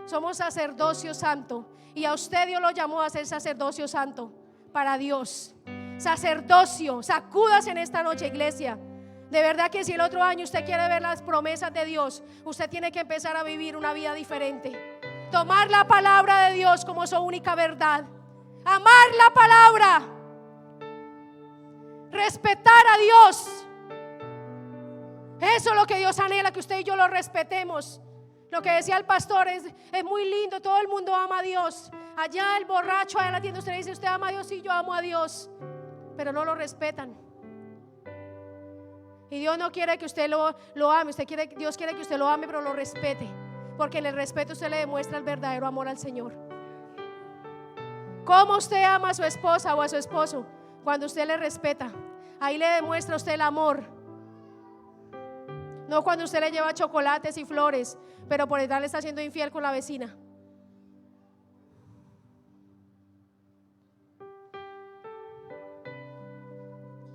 Somos sacerdocio santo, y a usted Dios lo llamó a ser sacerdocio santo para Dios. Sacerdocio, sacúdase en esta noche, iglesia. De verdad que si el otro año usted quiere ver las promesas de Dios, usted tiene que empezar a vivir una vida diferente. Tomar la palabra de Dios como su única verdad. Amar la palabra. Respetar a Dios. Eso es lo que Dios anhela, que usted y yo lo respetemos. Lo que decía el pastor es muy lindo, todo el mundo ama a Dios. Allá el borracho, allá en la tienda, usted le dice: ¿usted ama a Dios? Sí, yo amo a Dios. Pero no lo respetan. Y Dios no quiere que usted lo ame. Dios quiere que usted lo ame, pero lo respete. Porque en el respeto usted le demuestra el verdadero amor al Señor. ¿Cómo usted ama a su esposa o a su esposo? Cuando usted le respeta. Ahí le demuestra usted el amor. No cuando usted le lleva chocolates y flores, pero por detrás le está siendo infiel con la vecina.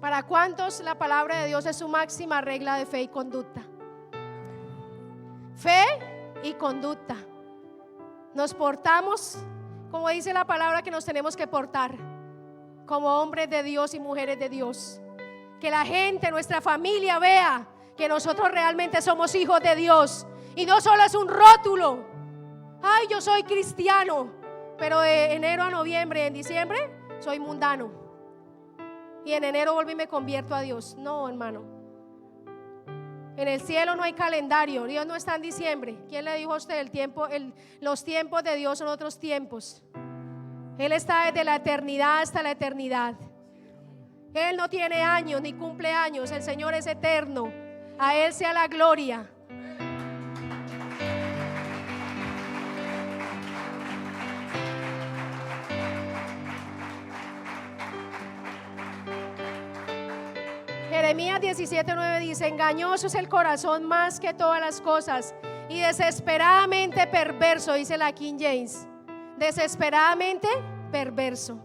¿Para cuántos la palabra de Dios es su máxima regla de fe y conducta? Fe y conducta. Nos portamos como dice la palabra que nos tenemos que portar, como hombres de Dios y mujeres de Dios. Que la gente, nuestra familia vea que nosotros realmente somos hijos de Dios y no solo es un rótulo. Ay, yo soy cristiano, pero de enero a noviembre, en diciembre soy mundano. Y en enero vuelvo y me convierto a Dios. No, hermano. En el cielo no hay calendario. Dios no está en diciembre. ¿Quién le dijo a usted los tiempos de Dios son otros tiempos? Él está desde la eternidad hasta la eternidad. Él no tiene años ni cumpleaños. El Señor es eterno. A Él sea la gloria. Jeremías 17:9 dice: engañoso es el corazón más que todas las cosas y desesperadamente perverso, dice la King James. Desesperadamente perverso.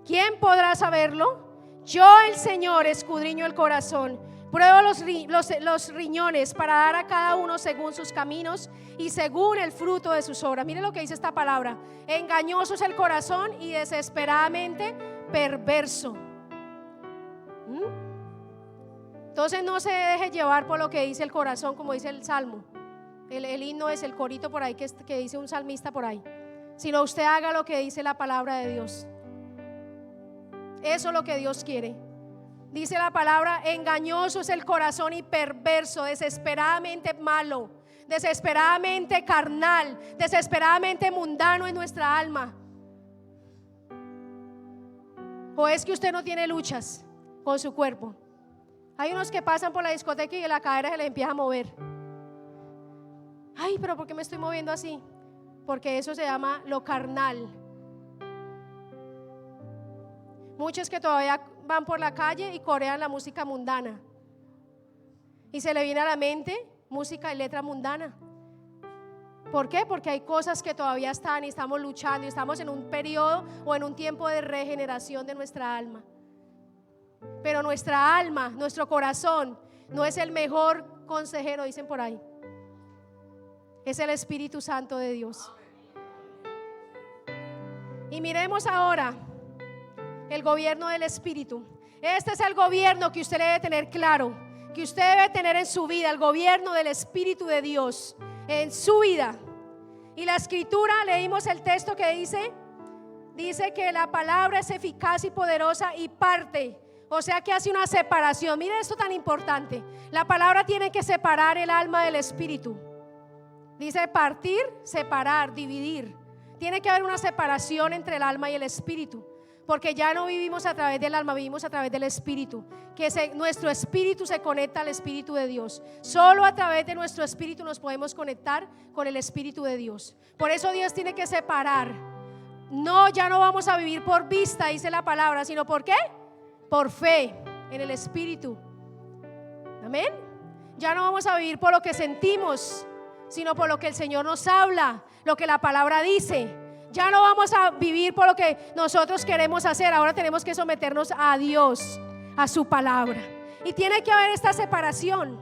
¿Quién podrá saberlo? Yo, el Señor, escudriño el corazón, pruebo los riñones para dar a cada uno según sus caminos y según el fruto de sus obras. Mire lo que dice esta palabra: engañoso es el corazón y desesperadamente perverso. Entonces no se deje llevar por lo que dice el corazón, como dice el salmo. El himno es el corito por ahí que dice un salmista por ahí. Sino usted haga lo que dice la palabra de Dios. Eso es lo que Dios quiere. Dice la palabra: engañoso es el corazón y perverso, desesperadamente malo, desesperadamente carnal, desesperadamente mundano en nuestra alma. ¿O es que usted no tiene luchas con su cuerpo? Hay unos que pasan por la discoteca y la cadera se les empieza a mover. Ay, pero ¿por qué me estoy moviendo así? Porque eso se llama lo carnal. Muchos que todavía van por la calle y corean la música mundana y se le viene a la mente música y letra mundana. ¿Por qué? Porque hay cosas que todavía están y estamos luchando y estamos en un periodo o en un tiempo de regeneración de nuestra alma. Pero nuestra alma, nuestro corazón no es el mejor consejero, dicen por ahí. Es el Espíritu Santo de Dios. Y miremos ahora el gobierno del Espíritu. Este es el gobierno que usted debe tener claro, que usted debe tener en su vida, el gobierno del Espíritu de Dios en su vida. Y la Escritura, leímos el texto que dice que la palabra es eficaz y poderosa y parte. O sea que hace una separación. Mire esto tan importante. La palabra tiene que separar el alma del espíritu. Dice partir, separar, dividir. Tiene que haber una separación entre el alma y el espíritu. Porque ya no vivimos a través del alma, vivimos a través del espíritu. Nuestro espíritu se conecta al espíritu de Dios. Solo a través de nuestro espíritu nos podemos conectar con el espíritu de Dios. Por eso Dios tiene que separar. No, ya no vamos a vivir por vista, dice la palabra, sino ¿por qué? Por fe en el Espíritu. Amén. Ya no vamos a vivir por lo que sentimos, sino por lo que el Señor nos habla, lo que la palabra dice. Ya no vamos a vivir por lo que nosotros queremos hacer. Ahora tenemos que someternos a Dios, a su palabra. Y tiene que haber esta separación.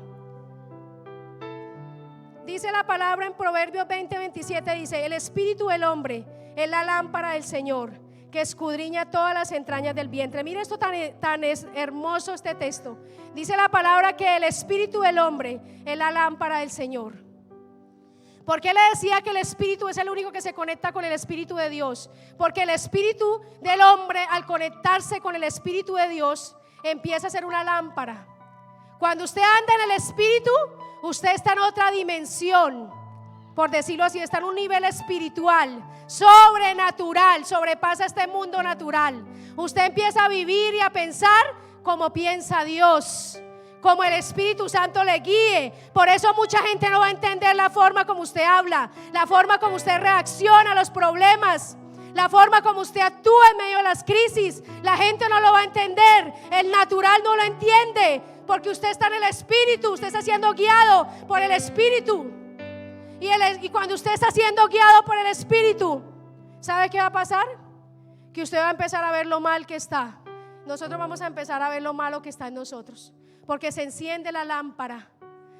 Dice la palabra en Proverbios 20:27, dice: el espíritu del hombre es la lámpara del Señor, que escudriña todas las entrañas del vientre. Mire esto tan es hermoso este texto. Dice la palabra que el espíritu del hombre es la lámpara del Señor. ¿Por qué le decía que el espíritu es el único que se conecta con el espíritu de Dios? Porque el espíritu del hombre, al conectarse con el espíritu de Dios, empieza a ser una lámpara. Cuando usted anda en el espíritu, usted está en otra dimensión, por decirlo así, está en un nivel espiritual, sobrenatural, sobrepasa este mundo natural. Usted empieza a vivir y a pensar como piensa Dios, como el Espíritu Santo le guíe. Por eso mucha gente no va a entender la forma como usted habla, la forma como usted reacciona a los problemas, la forma como usted actúa en medio de las crisis. La gente no lo va a entender, el natural no lo entiende, porque usted está en el Espíritu, usted está siendo guiado por el Espíritu. Y cuando usted está siendo guiado por el Espíritu, ¿sabe qué va a pasar? Que usted va a empezar a ver lo mal que está. Nosotros vamos a empezar a ver lo malo que está en nosotros, porque se enciende la lámpara.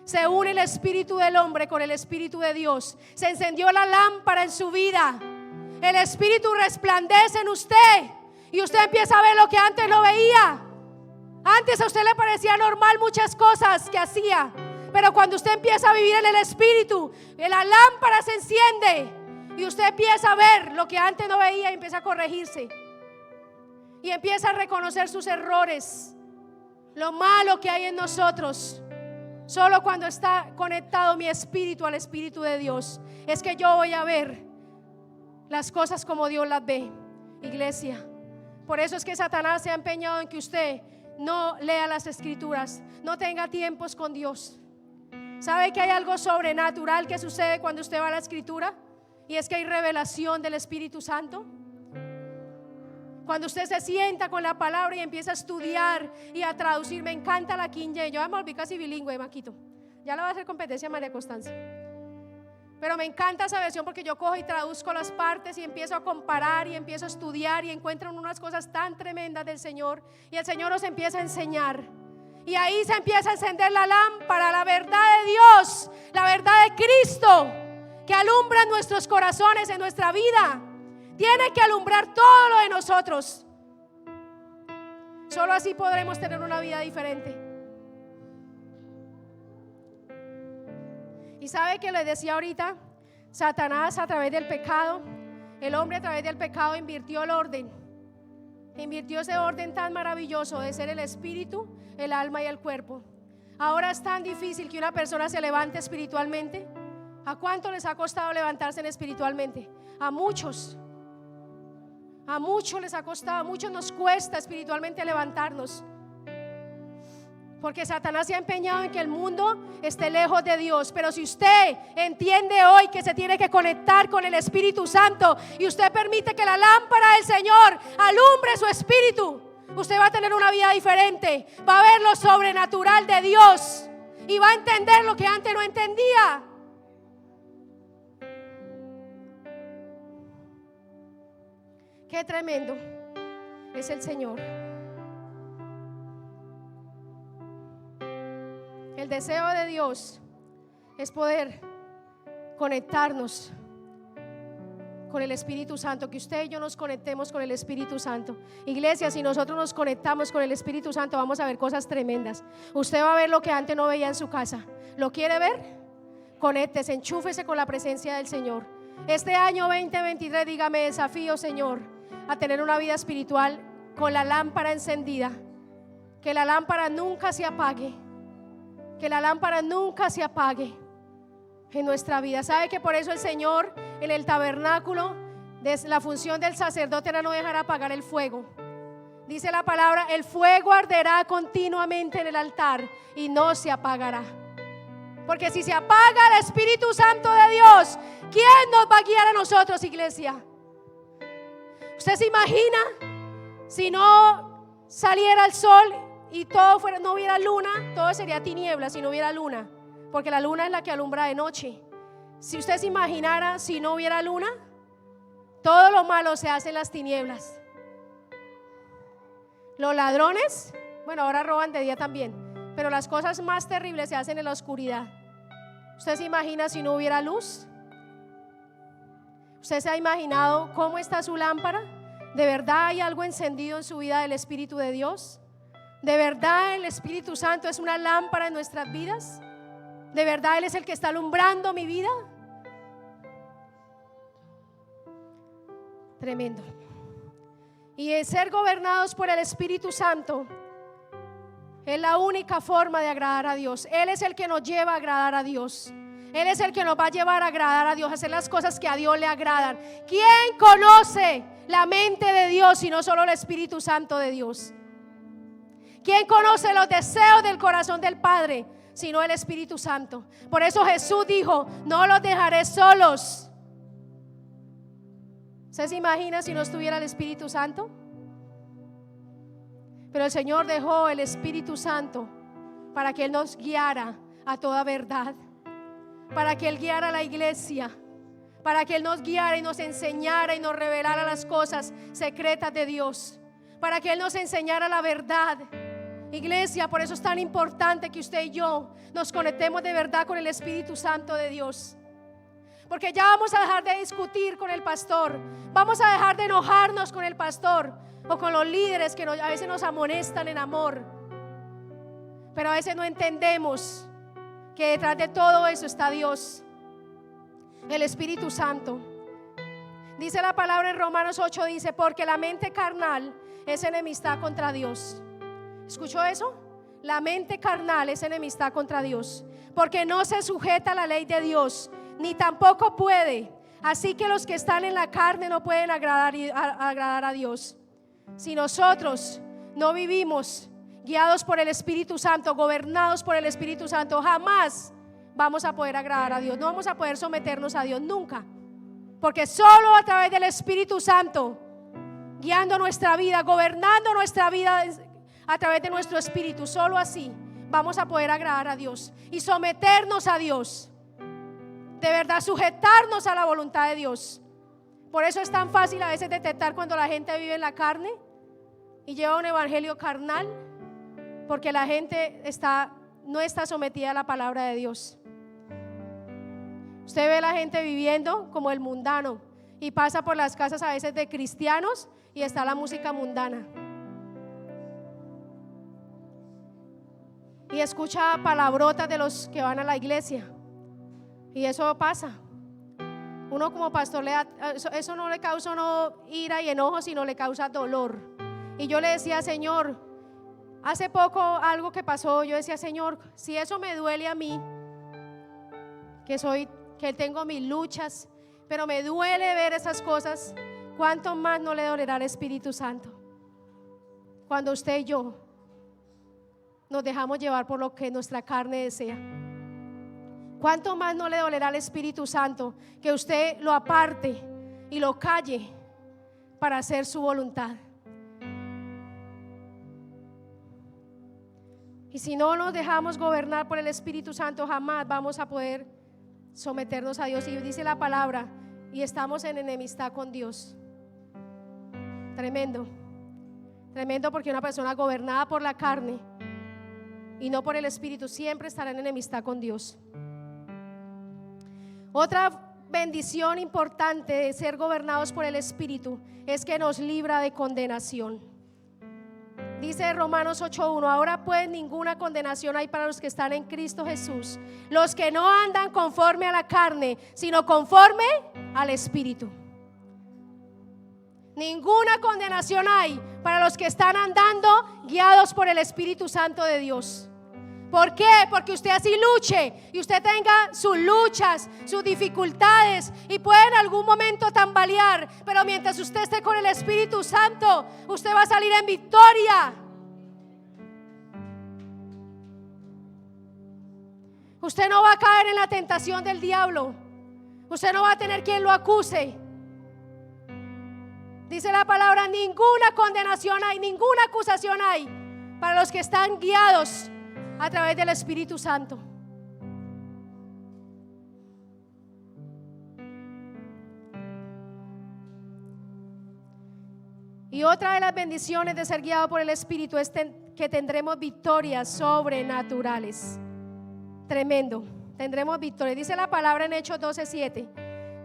Se une el espíritu del hombre con el espíritu de Dios. Se encendió la lámpara en su vida. El espíritu resplandece en usted y usted empieza a ver lo que antes no veía. Antes a usted le parecía normal muchas cosas que hacía, pero cuando usted empieza a vivir en el espíritu, la lámpara se enciende y usted empieza a ver lo que antes no veía y empieza a corregirse y empieza a reconocer sus errores, lo malo que hay en nosotros. Solo cuando está conectado mi espíritu al espíritu de Dios es que yo voy a ver las cosas como Dios las ve, iglesia. Por eso es que Satanás se ha empeñado en que usted no lea las escrituras, no tenga tiempos con Dios. ¿Sabe que hay algo sobrenatural que sucede cuando usted va a la escritura? Y es que hay revelación del Espíritu Santo. Cuando usted se sienta con la palabra y empieza a estudiar y a traducir. Me encanta la King James. Yo ya me volví casi bilingüe, Maquito. Ya le voy a hacer competencia a María Constanza. Pero me encanta esa versión porque yo cojo y traduzco las partes y empiezo a comparar y empiezo a estudiar y encuentro unas cosas tan tremendas del Señor. Y el Señor nos empieza a enseñar. Y ahí se empieza a encender la lámpara, la verdad de Dios, la verdad de Cristo, que alumbra nuestros corazones, en nuestra vida. Tiene que alumbrar todo lo de nosotros. Solo así podremos tener una vida diferente. Y sabe que les decía ahorita, Satanás a través del pecado, el hombre a través del pecado invirtió el orden. Invirtió ese orden tan maravilloso de ser el espíritu, el alma y el cuerpo. Ahora es tan difícil que una persona se levante espiritualmente. ¿A cuánto les ha costado levantarse espiritualmente? A muchos. A muchos les ha costado, a muchos nos cuesta espiritualmente levantarnos. Porque Satanás se ha empeñado en que el mundo esté lejos de Dios. Pero si usted entiende hoy que se tiene que conectar con el Espíritu Santo y usted permite que la lámpara del Señor alumbre su espíritu, usted va a tener una vida diferente. Va a ver lo sobrenatural de Dios y va a entender lo que antes no entendía. Qué tremendo es el Señor. El deseo de Dios es poder conectarnos con el Espíritu Santo, que usted y yo nos conectemos con el Espíritu Santo. Iglesia, si nosotros nos conectamos con el Espíritu Santo, vamos a ver cosas tremendas. Usted va a ver lo que antes no veía en su casa. ¿Lo quiere ver? Conéctese, enchúfese con la presencia del Señor. Este año 2023, dígame, desafío, Señor, a tener una vida espiritual con la lámpara encendida. Que la lámpara nunca se apague. Que la lámpara nunca se apague en nuestra vida. ¿Sabe que por eso el Señor en el tabernáculo, la función del sacerdote era no dejar apagar el fuego? Dice la palabra, el fuego arderá continuamente en el altar y no se apagará. Porque si se apaga el Espíritu Santo de Dios, ¿quién nos va a guiar a nosotros, iglesia? ¿Usted se imagina si no saliera el sol y todo fuera, no hubiera luna? Todo sería tinieblas si no hubiera luna, porque la luna es la que alumbra de noche. Si usted se imaginara si no hubiera luna, todo lo malo se hace en las tinieblas. Los ladrones, bueno, ahora roban de día también, pero las cosas más terribles se hacen en la oscuridad. ¿Usted se imagina si no hubiera luz? ¿Usted se ha imaginado cómo está su lámpara? ¿De verdad hay algo encendido en su vida del Espíritu de Dios? ¿De verdad el Espíritu Santo es una lámpara en nuestras vidas? ¿De verdad Él es el que está alumbrando mi vida? Tremendo. Y el ser gobernados por el Espíritu Santo es la única forma de agradar a Dios. Él es el que nos lleva a agradar a Dios. Él es el que nos va a llevar a agradar a Dios, a hacer las cosas que a Dios le agradan. ¿Quién conoce la mente de Dios sino solo el Espíritu Santo de Dios? ¿Quién conoce los deseos del corazón del Padre sino el Espíritu Santo? Por eso Jesús dijo: no los dejaré solos. ¿Usted se imagina si no estuviera el Espíritu Santo? Pero el Señor dejó el Espíritu Santo para que Él nos guiara a toda verdad, para que Él guiara a la iglesia, para que Él nos guiara y nos enseñara y nos revelara las cosas secretas de Dios, para que Él nos enseñara la verdad. Iglesia, por eso es tan importante que usted y yo nos conectemos de verdad con el Espíritu Santo de Dios. Porque ya vamos a dejar de discutir con el pastor, vamos a dejar de enojarnos con el pastor o con los líderes que a veces nos amonestan en amor, pero a veces no entendemos que detrás de todo eso está Dios, el Espíritu Santo. Dice la palabra en Romanos 8, dice: porque la mente carnal es enemistad contra Dios. ¿Escuchó eso? La mente carnal es enemistad contra Dios, porque no se sujeta a la ley de Dios, ni tampoco puede. Así que los que están en la carne no pueden agradar a Dios. Si nosotros no vivimos guiados por el Espíritu Santo, gobernados por el Espíritu Santo, jamás vamos a poder agradar a Dios. No vamos a poder someternos a Dios nunca, porque solo a través del Espíritu Santo, guiando nuestra vida, gobernando nuestra vida a través de nuestro espíritu, solo así vamos a poder agradar a Dios y someternos a Dios. De verdad, sujetarnos a la voluntad de Dios. Por eso es tan fácil a veces detectar cuando la gente vive en la carne y lleva un evangelio carnal, porque la gente no está sometida a la palabra de Dios. Usted ve a la gente viviendo como el mundano y pasa por las casas a veces de cristianos y está la música mundana y escucha palabrotas de los que van a la iglesia, y eso pasa. Uno como pastor eso no le causa ira y enojo, sino le causa dolor. Y yo le decía: Señor, hace poco algo que pasó, yo decía: Señor, si eso me duele a mí, que tengo mis luchas, pero me duele ver esas cosas, ¿cuánto más no le dolerá al Espíritu Santo? Cuando usted y yo nos dejamos llevar por lo que nuestra carne desea, ¿cuánto más no le dolerá al Espíritu Santo que usted lo aparte y lo calle para hacer su voluntad? Y si no nos dejamos gobernar por el Espíritu Santo, jamás vamos a poder someternos a Dios. Y dice la palabra: y estamos en enemistad con Dios. Tremendo, tremendo, porque una persona gobernada por la carne y no por el Espíritu siempre estará en enemistad con Dios. Otra bendición importante de ser gobernados por el Espíritu es que nos libra de condenación. Dice Romanos 8:1: ahora pues ninguna condenación hay para los que están en Cristo Jesús, los que no andan conforme a la carne, sino conforme al Espíritu. Ninguna condenación hay para los que están andando guiados por el Espíritu Santo de Dios. ¿Por qué? Porque usted así luche y usted tenga sus luchas, sus dificultades, y puede en algún momento tambalear, pero mientras usted esté con el Espíritu Santo, usted va a salir en victoria. Usted no va a caer en la tentación del diablo. Usted no va a tener quien lo acuse. Dice la palabra: ninguna condenación hay, ninguna acusación hay para los que están guiados a través del Espíritu Santo. Y otra de las bendiciones de ser guiado por el Espíritu es que tendremos victorias sobrenaturales. Tremendo, tendremos victorias. Dice la palabra en Hechos 12:7: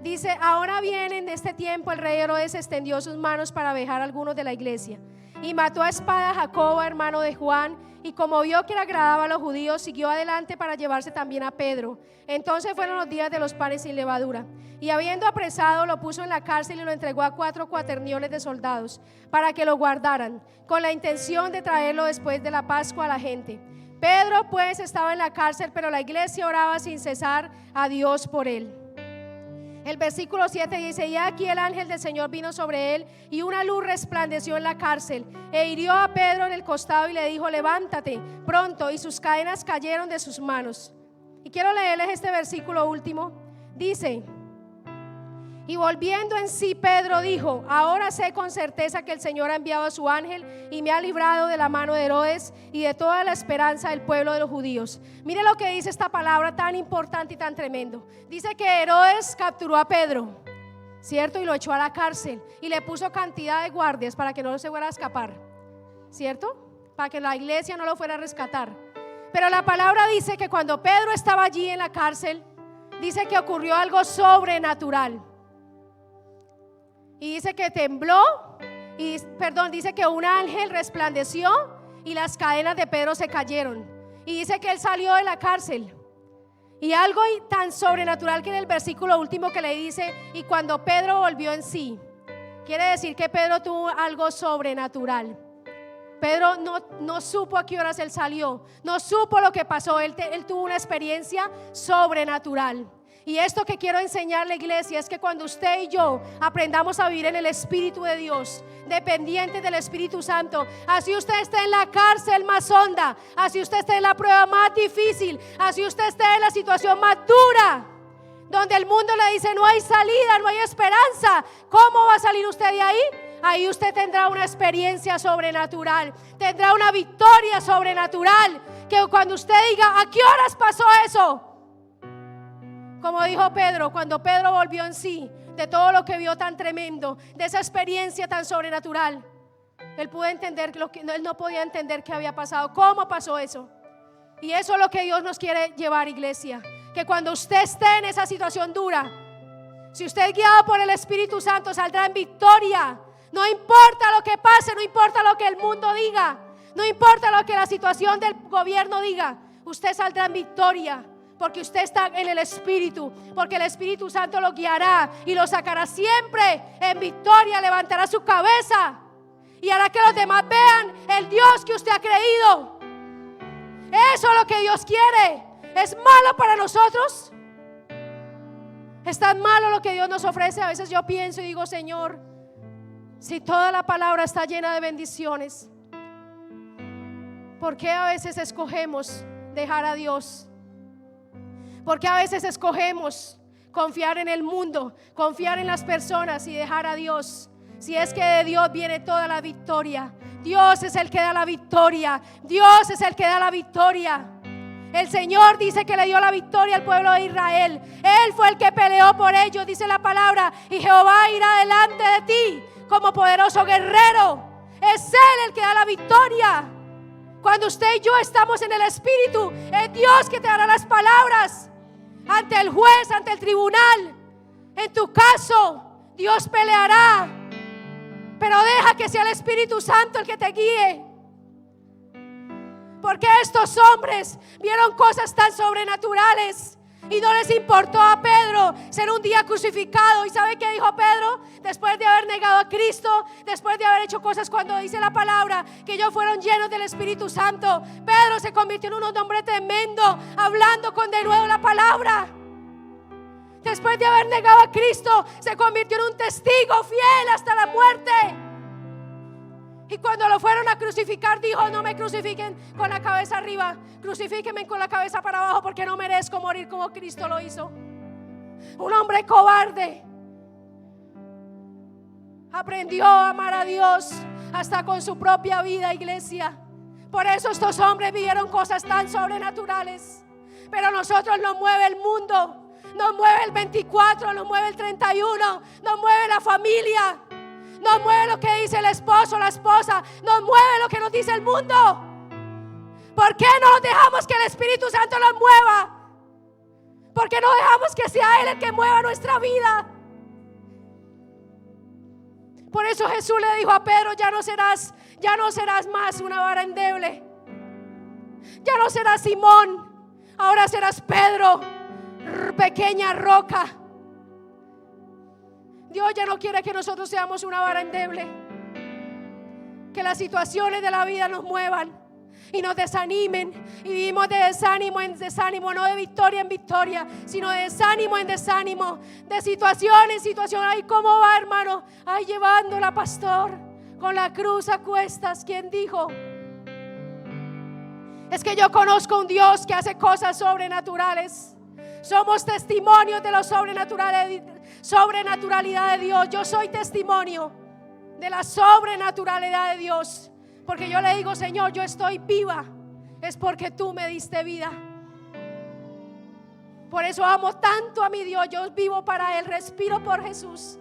Dice, ahora bien, en este tiempo el rey Herodes extendió sus manos para vejar a algunos de la iglesia y mató a espada a Jacobo, hermano de Juan, y como vio que le agradaba a los judíos, siguió adelante para llevarse también a Pedro. Entonces fueron los días de los panes sin levadura, y habiendo apresado, lo puso en la cárcel y lo entregó a 4 cuaterniones de soldados para que lo guardaran, con la intención de traerlo después de la Pascua a la gente. Pedro pues estaba en la cárcel, pero la iglesia oraba sin cesar a Dios por él. El versículo 7 dice, y aquí el ángel del Señor vino sobre él, y una luz resplandeció en la cárcel, e hirió a Pedro en el costado y le dijo, levántate pronto, y sus cadenas cayeron de sus manos. Y quiero leerles este versículo último. Dice, y volviendo en sí Pedro dijo, ahora sé con certeza que el Señor ha enviado a su ángel y me ha librado de la mano de Herodes y de toda la esperanza del pueblo de los judíos. Mire lo que dice esta palabra tan importante y tan tremendo. Dice que Herodes capturó a Pedro, ¿cierto? Y lo echó a la cárcel y le puso cantidad de guardias para que no se fuera a escapar, ¿cierto? Para que la iglesia no lo fuera a rescatar. Pero la palabra dice que cuando Pedro estaba allí en la cárcel, dice que ocurrió algo sobrenatural. Y dice que tembló, dice que un ángel resplandeció y las cadenas de Pedro se cayeron. Y dice que él salió de la cárcel. Y algo tan sobrenatural que en el versículo último que le dice, y cuando Pedro volvió en sí, quiere decir que Pedro tuvo algo sobrenatural. Pedro no supo a qué horas él salió, no supo lo que pasó, él tuvo una experiencia sobrenatural. Y esto que quiero enseñarle, iglesia, es que cuando usted y yo aprendamos a vivir en el Espíritu de Dios, dependientes del Espíritu Santo, así usted esté en la cárcel más honda, así usted esté en la prueba más difícil, así usted esté en la situación más dura, donde el mundo le dice no hay salida, no hay esperanza, ¿cómo va a salir usted de ahí? Ahí usted tendrá una experiencia sobrenatural, tendrá una victoria sobrenatural, que cuando usted diga, ¿a qué horas pasó eso? Como dijo Pedro, cuando Pedro volvió en sí, de todo lo que vio tan tremendo, de esa experiencia tan sobrenatural, él pudo entender él no podía entender qué había pasado, cómo pasó eso. Y eso es lo que Dios nos quiere llevar, iglesia, que cuando usted esté en esa situación dura, si usted es guiado por el Espíritu Santo, saldrá en victoria. No importa lo que pase, no importa lo que el mundo diga, no importa lo que la situación del gobierno diga, usted saldrá en victoria. Porque usted está en el Espíritu, porque el Espíritu Santo lo guiará y lo sacará siempre en victoria, levantará su cabeza y hará que los demás vean el Dios que usted ha creído. Eso es lo que Dios quiere. ¿Es malo para nosotros? ¿Es tan malo lo que Dios nos ofrece? A veces yo pienso y digo, Señor, si toda la palabra está llena de bendiciones, ¿por qué a veces escogemos dejar a Dios? Porque a veces escogemos confiar en el mundo, confiar en las personas y dejar a Dios. Si es que de Dios viene toda la victoria. Dios es el que da la victoria. Dios es el que da la victoria. El Señor dice que le dio la victoria al pueblo de Israel. Él fue el que peleó por ellos, dice la palabra. Y Jehová irá delante de ti como poderoso guerrero. Es Él el que da la victoria. Cuando usted y yo estamos en el Espíritu, es Dios que te dará las palabras ante el juez, ante el tribunal. En tu caso, Dios peleará, pero deja que sea el Espíritu Santo el que te guíe. Porque estos hombres vieron cosas tan sobrenaturales y no les importó a Pedro ser un día crucificado. ¿Y sabe qué dijo Pedro? Después de haber negado a Cristo, después de haber hecho cosas, cuando dice la palabra que ellos fueron llenos del Espíritu Santo, Pedro se convirtió en un hombre tremendo, hablando con de nuevo la palabra. Después de haber negado a Cristo, se convirtió en un testigo fiel hasta la muerte. Y cuando lo fueron a crucificar, dijo: no me crucifiquen con la cabeza arriba, crucifíquenme con la cabeza para abajo, porque no merezco morir como Cristo lo hizo. Un hombre cobarde aprendió a amar a Dios hasta con su propia vida, iglesia. Por eso estos hombres vivieron cosas tan sobrenaturales. Pero a nosotros nos mueve el mundo, nos mueve el 24, nos mueve el 31, nos mueve la familia, nos mueve lo que dice el esposo, la esposa, nos mueve lo que nos dice el mundo. ¿Por qué no dejamos que el Espíritu Santo nos mueva? ¿Por qué no dejamos que sea Él el que mueva nuestra vida? Por eso Jesús le dijo a Pedro: ya no serás más una vara endeble. Ya no serás Simón, ahora serás Pedro, pequeña roca. Dios ya no quiere que nosotros seamos una vara endeble, que las situaciones de la vida nos muevan y nos desanimen, y vivimos de desánimo en desánimo, no de victoria en victoria, sino de desánimo en desánimo, de situación en situación. Ay, ¿cómo va, hermano? Ay, llevándola, pastor, con la cruz a cuestas. ¿Quién dijo? Es que yo conozco un Dios que hace cosas sobrenaturales. Somos testimonios de la sobrenaturalidad de Dios. Yo soy testimonio de la sobrenaturalidad de Dios, porque yo le digo: Señor, yo estoy viva, es porque tú me diste vida. Por eso amo tanto a mi Dios. Yo vivo para Él, respiro por Jesús.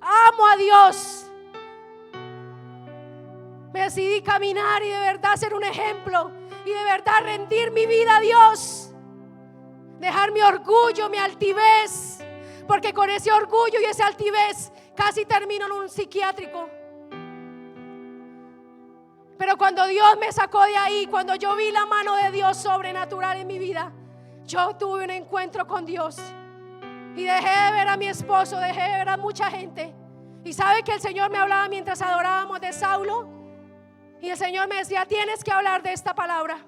Amo a Dios. Me decidí caminar y de verdad ser un ejemplo, y de verdad rendir mi vida a Dios. Dejar mi orgullo, mi altivez, porque con ese orgullo y esa altivez casi termino en un psiquiátrico. Pero cuando Dios me sacó de ahí, cuando yo vi la mano de Dios sobrenatural en mi vida, yo tuve un encuentro con Dios y dejé de ver a mi esposo, dejé de ver a mucha gente. Y sabe que el Señor me hablaba mientras adorábamos de Saulo, y el Señor me decía: tienes que hablar de esta palabra.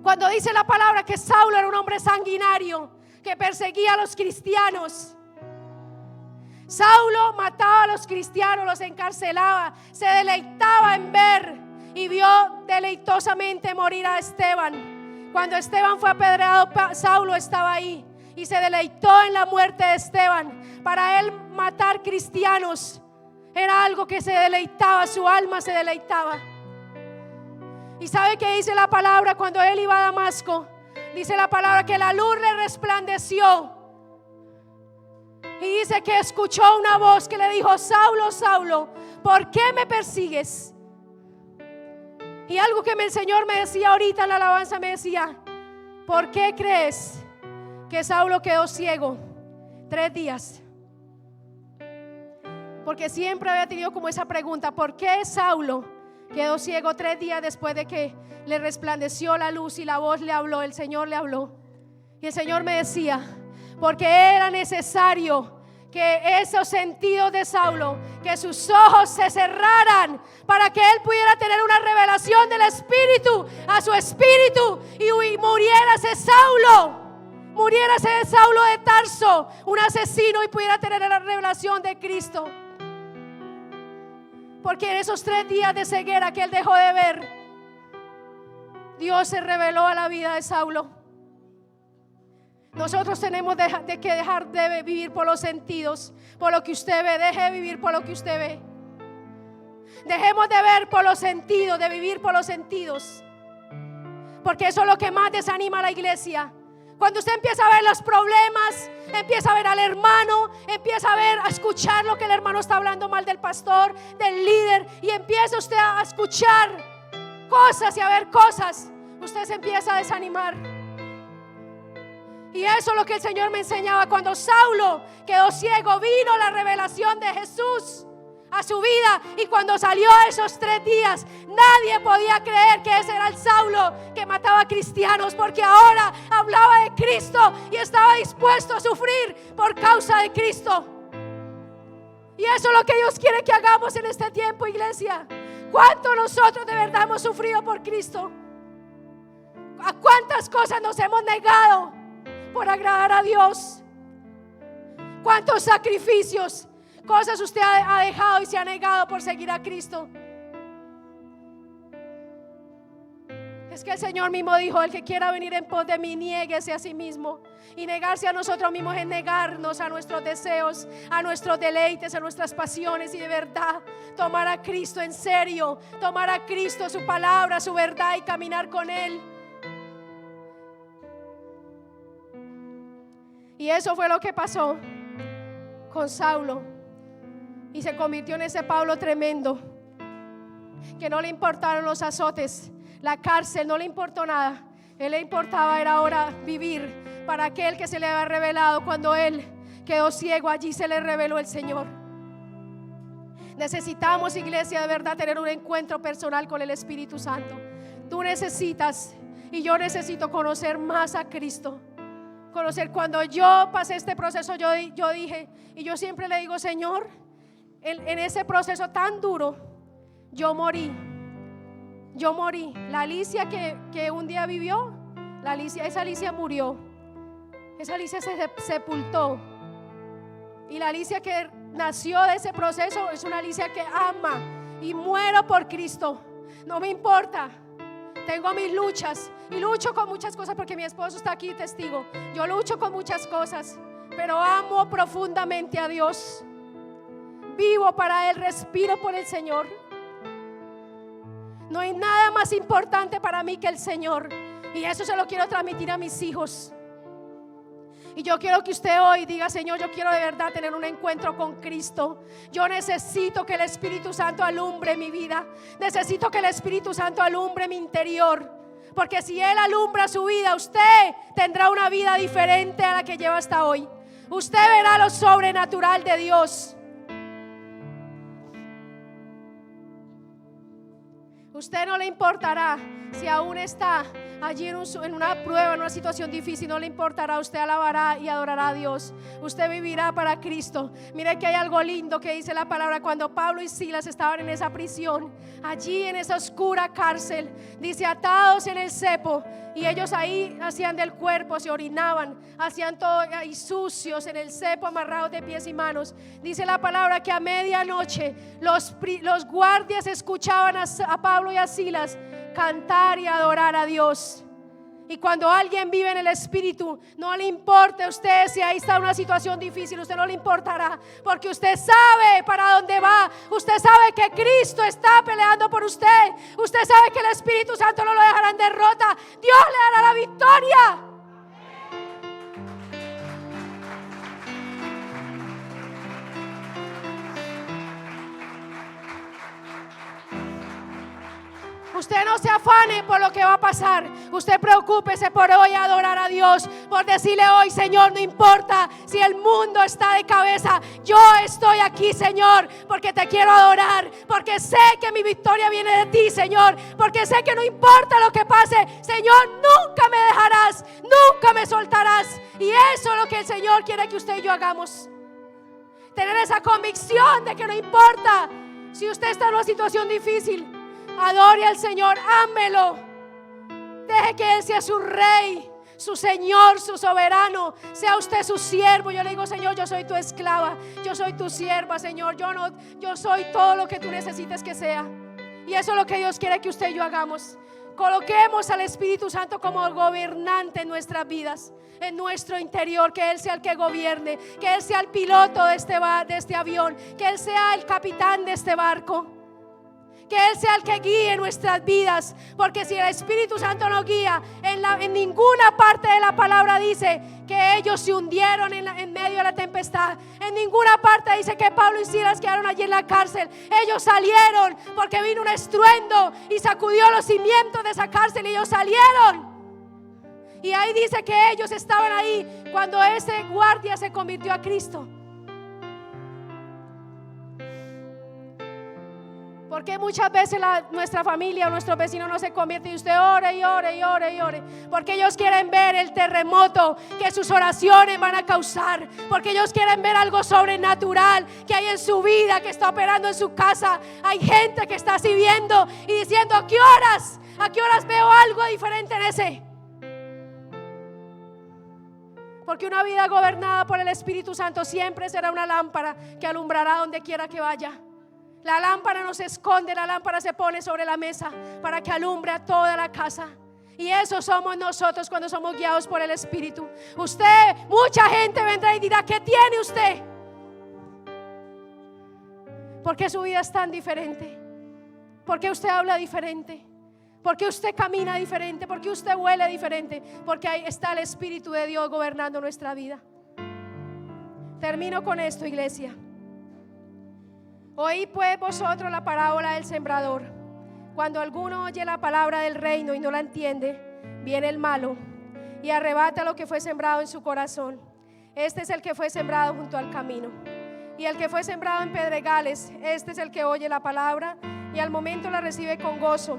Cuando dice la palabra que Saulo era un hombre sanguinario que perseguía a los cristianos. Saulo mataba a los cristianos, los encarcelaba, se deleitaba en ver y vio deleitosamente morir a Esteban. Cuando Esteban fue apedreado, Saulo estaba ahí y se deleitó en la muerte de Esteban. Para él, matar cristianos era algo que se deleitaba, su alma se deleitaba. ¿Y sabe qué dice la palabra? Cuando él iba a Damasco, dice la palabra que la luz le resplandeció. Y dice que escuchó una voz que le dijo: Saulo, Saulo, ¿por qué me persigues? Y algo que el Señor me decía ahorita en la alabanza, me decía: ¿por qué crees que Saulo quedó ciego 3 días? Porque siempre había tenido como esa pregunta: ¿por qué Saulo quedó ciego 3 días después de que le resplandeció la luz y la voz le habló, el Señor le habló? Y el Señor me decía: porque era necesario que esos sentidos de Saulo, que sus ojos se cerraran, para que él pudiera tener una revelación del Espíritu a su espíritu, y muriera ese Saulo de Tarso, un asesino, y pudiera tener la revelación de Cristo. Porque en esos 3 días de ceguera que él dejó de ver, Dios se reveló a la vida de Saulo. Nosotros tenemos que dejar de vivir por los sentidos, por lo que usted ve. Deje de vivir por lo que usted ve. Dejemos de ver por los sentidos, de vivir por los sentidos, porque eso es lo que más desanima a la iglesia. Cuando usted empieza a ver los problemas, empieza a ver al hermano, empieza a escuchar lo que el hermano está hablando mal del pastor, del líder, y empieza usted a escuchar cosas y a ver cosas, usted se empieza a desanimar. Y eso es lo que el Señor me enseñaba. Cuando Saulo quedó ciego, vino la revelación de Jesús a su vida. Y cuando salió esos 3 días, nadie podía creer que ese era el Saulo que mataba cristianos, porque ahora hablaba de Cristo y estaba dispuesto a sufrir por causa de Cristo. Y eso es lo que Dios quiere que hagamos en este tiempo, iglesia. ¿Cuánto nosotros de verdad hemos sufrido por Cristo? ¿A cuántas cosas nos hemos negado por agradar a Dios? ¿Cuántos sacrificios, cosas usted ha dejado y se ha negado por seguir a Cristo? Es que el Señor mismo dijo: el que quiera venir en pos de mí, niéguese a sí mismo. Y negarse a nosotros mismos es negarnos a nuestros deseos, a nuestros deleites, a nuestras pasiones, y de verdad tomar a Cristo en serio, tomar a Cristo, su palabra, su verdad, y caminar con Él. Y eso fue lo que pasó con Saulo, y se convirtió en ese Pablo tremendo, que no le importaron los azotes, la cárcel, no le importó nada. Él le importaba era ahora vivir para aquel que se le había revelado. Cuando él quedó ciego, allí se le reveló el Señor. Necesitamos, iglesia, de verdad tener un encuentro personal con el Espíritu Santo. Tú necesitas y yo necesito conocer más a Cristo. Conocer. Cuando yo pasé este proceso, yo dije, y yo siempre le digo, Señor, en ese proceso tan duro, yo morí. La Alicia que un día vivió, esa Alicia murió. Esa Alicia se sepultó. Y la Alicia que nació de ese proceso es una Alicia que ama y muero por Cristo. No me importa. Tengo mis luchas y lucho con muchas cosas, porque mi esposo está aquí testigo. Yo lucho con muchas cosas, pero amo profundamente a Dios. Vivo para Él, respiro por el Señor. No hay nada más importante para mí que el Señor, y eso se lo quiero transmitir a mis hijos. Y yo quiero que usted hoy diga, Señor, yo quiero de verdad tener un encuentro con Cristo. Yo necesito que el Espíritu Santo alumbre mi vida. Necesito que el Espíritu Santo alumbre mi interior. Porque si Él alumbra su vida, usted tendrá una vida diferente a la que lleva hasta hoy. Usted verá lo sobrenatural de Dios. Usted no le importará si aún está allí en una prueba, en una situación difícil. No le importará, usted alabará y adorará a Dios. Usted vivirá para Cristo. Mire que hay algo lindo que dice la palabra. Cuando Pablo y Silas estaban en esa prisión, allí en esa oscura cárcel, dice, atados en el cepo, y ellos ahí hacían del cuerpo, se orinaban, hacían todo ahí sucios en el cepo, amarrados de pies y manos. Dice la palabra que a medianoche los guardias escuchaban a Pablo y a Silas cantar y adorar a Dios. Y cuando alguien vive en el Espíritu, no le importa a usted si ahí está una situación difícil, usted no le importará, porque usted sabe para dónde va. Usted sabe que Cristo está peleando por usted. Usted sabe que el Espíritu Santo no lo dejará en derrota. Dios le dará la victoria. Usted no se afane por lo que va a pasar. Usted preocúpese por hoy adorar a Dios, por decirle hoy, Señor, no importa si el mundo está de cabeza, yo estoy aquí, Señor, porque te quiero adorar, porque sé que mi victoria viene de ti, Señor, porque sé que no importa lo que pase, Señor, nunca me dejarás, nunca me soltarás. Y eso es lo que el Señor quiere que usted y yo hagamos. Tener esa convicción de que no importa si usted está en una situación difícil, adore al Señor, ámelo. Deje que Él sea su rey, su Señor, su soberano. Sea usted su siervo. Yo le digo, Señor, yo soy tu esclava, yo soy tu sierva, Señor. Yo soy todo lo que tú necesites que sea. Y eso es lo que Dios quiere que usted y yo hagamos. Coloquemos al Espíritu Santo como gobernante en nuestras vidas, en nuestro interior. Que Él sea el que gobierne, que Él sea el piloto de este avión, que Él sea el capitán de este barco, que Él sea el que guíe nuestras vidas. Porque si el Espíritu Santo no guía, en ninguna parte de la palabra dice que ellos se hundieron en medio de la tempestad. En ninguna parte dice que Pablo y Silas quedaron allí en la cárcel. Ellos salieron porque vino un estruendo y sacudió los cimientos de esa cárcel y ellos salieron. Y ahí dice que ellos estaban ahí cuando ese guardia se convirtió a Cristo. Porque muchas veces nuestra familia o nuestros vecinos no se convierten y usted ore y ore y ore y ore. Porque ellos quieren ver el terremoto que sus oraciones van a causar. Porque ellos quieren ver algo sobrenatural que hay en su vida, que está operando en su casa. Hay gente que está así viendo y diciendo, ¿a qué horas veo algo diferente en ese? Porque una vida gobernada por el Espíritu Santo siempre será una lámpara que alumbrará donde quiera que vaya. La lámpara no se esconde, la lámpara se pone sobre la mesa para que alumbre a toda la casa. Y eso somos nosotros cuando somos guiados por el Espíritu. Mucha gente vendrá y dirá, ¿qué tiene usted? ¿Por qué su vida es tan diferente? ¿Por qué usted habla diferente? ¿Por qué usted camina diferente? ¿Por qué usted huele diferente? Porque ahí está el Espíritu de Dios gobernando nuestra vida. Termino con esto, iglesia. Oí pues vosotros la parábola del sembrador. Cuando alguno oye la palabra del reino y no la entiende, viene el malo y arrebata lo que fue sembrado en su corazón. este es el que fue sembrado junto al camino. Y el que fue sembrado en pedregales, este es el que oye la palabra y al momento la recibe con gozo,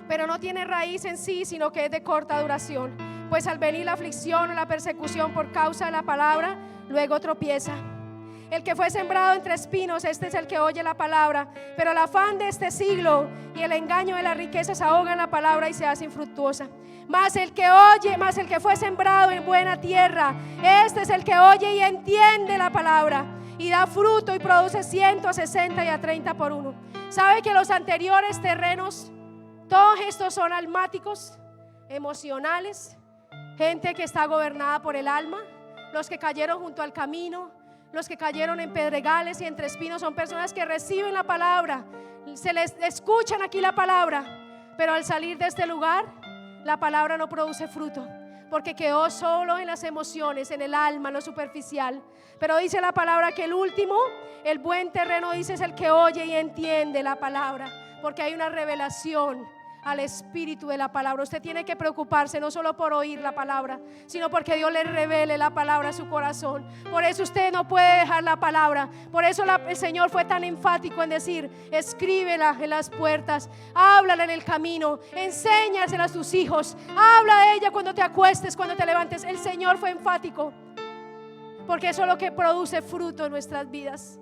pero no tiene raíz en sí, sino que es de corta duración. Pues al venir la aflicción o la persecución por causa de la palabra, luego tropieza. El que fue sembrado entre espinos, este es el que oye la palabra, pero el afán de este siglo y el engaño de las riquezas ahogan la palabra y se hace infructuosa. Mas el que oye, mas el que fue sembrado en buena tierra, este es el que oye y entiende la palabra y da fruto y produce 100, a 60 y a 30 por uno. ¿Sabe que los anteriores terrenos, todos estos son almáticos, emocionales, gente que está gobernada por el alma? Los que cayeron junto al camino, los que cayeron en pedregales y entre espinos, son personas que reciben la palabra, se les escuchan aquí la palabra, pero al salir de este lugar, la palabra no produce fruto, porque quedó solo en las emociones, en el alma, en lo superficial. Pero dice la palabra que el último, el buen terreno, dice, es el que oye y entiende la palabra, porque hay una revelación al espíritu de la palabra. Usted tiene que preocuparse no solo por oír la palabra, sino porque Dios le revele la palabra a su corazón. Por eso usted no puede dejar la palabra. Por eso el Señor fue tan enfático en decir: escríbela en las puertas, háblala en el camino, enséñasela a tus hijos, habla de ella cuando te acuestes, cuando te levantes. El Señor fue enfático, porque eso es lo que produce fruto en nuestras vidas.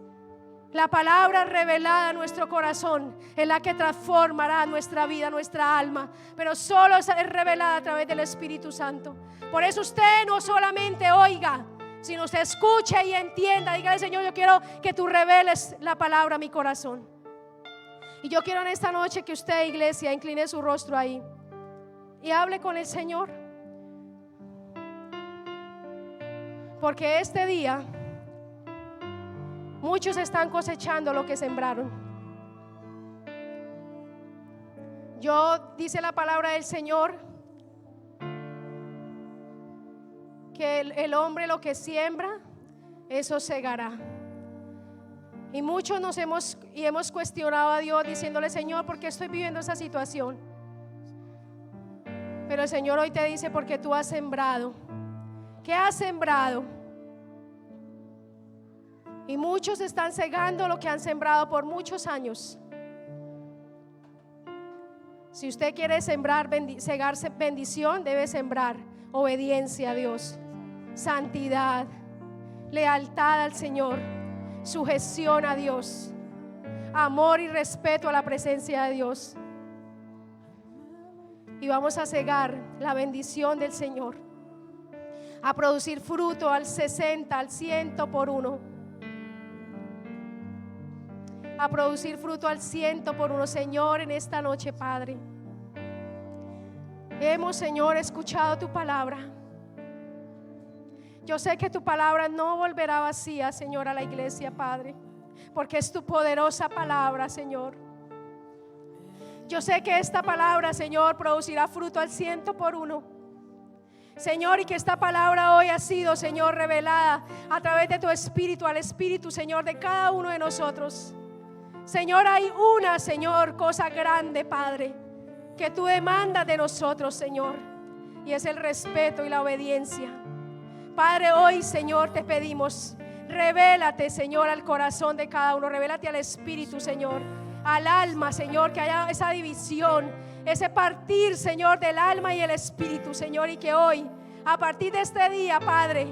La palabra revelada a nuestro corazón es la que transformará nuestra vida, nuestra alma, pero solo es revelada a través del Espíritu Santo. Por eso usted no solamente oiga, sino usted escuche y entienda. Dígale: Señor, yo quiero que tú reveles la palabra a mi corazón. Y yo quiero en esta noche que usted, iglesia, incline su rostro ahí y hable con el Señor, porque este día muchos están cosechando lo que sembraron. Dice la palabra del Señor que el hombre lo que siembra, eso segará. Y muchos hemos cuestionado a Dios diciéndole: Señor, ¿por qué estoy viviendo esa situación? Pero el Señor hoy te dice: porque tú has sembrado. ¿Qué has sembrado? Y muchos están cegando lo que han sembrado por muchos años. Si usted quiere sembrar, cegarse bendición, debe sembrar obediencia a Dios, santidad, lealtad al Señor, sujeción a Dios, amor y respeto a la presencia de Dios. Y vamos a cegar la bendición del Señor, a producir fruto al 60, al 100 por uno. A producir fruto al 100 por uno. Señor, en esta noche, Padre, hemos, Señor, escuchado tu palabra. Yo sé que tu palabra no volverá vacía, Señor, a la iglesia, Padre, porque es tu poderosa palabra, Señor. Yo sé que esta palabra, Señor, producirá fruto al 100 por uno, Señor, y que esta palabra hoy ha sido, Señor, revelada a través de tu Espíritu, al Espíritu, Señor, de cada uno de nosotros. Señor, hay una, Señor, cosa grande, Padre, que tú demandas de nosotros, Señor, y es el respeto y la obediencia. Padre, hoy, Señor, te pedimos: revélate, Señor, al corazón de cada uno, revélate al espíritu, Señor, al alma, Señor, que haya esa división, ese partir, Señor, del alma y el espíritu, Señor, y que hoy, a partir de este día, Padre,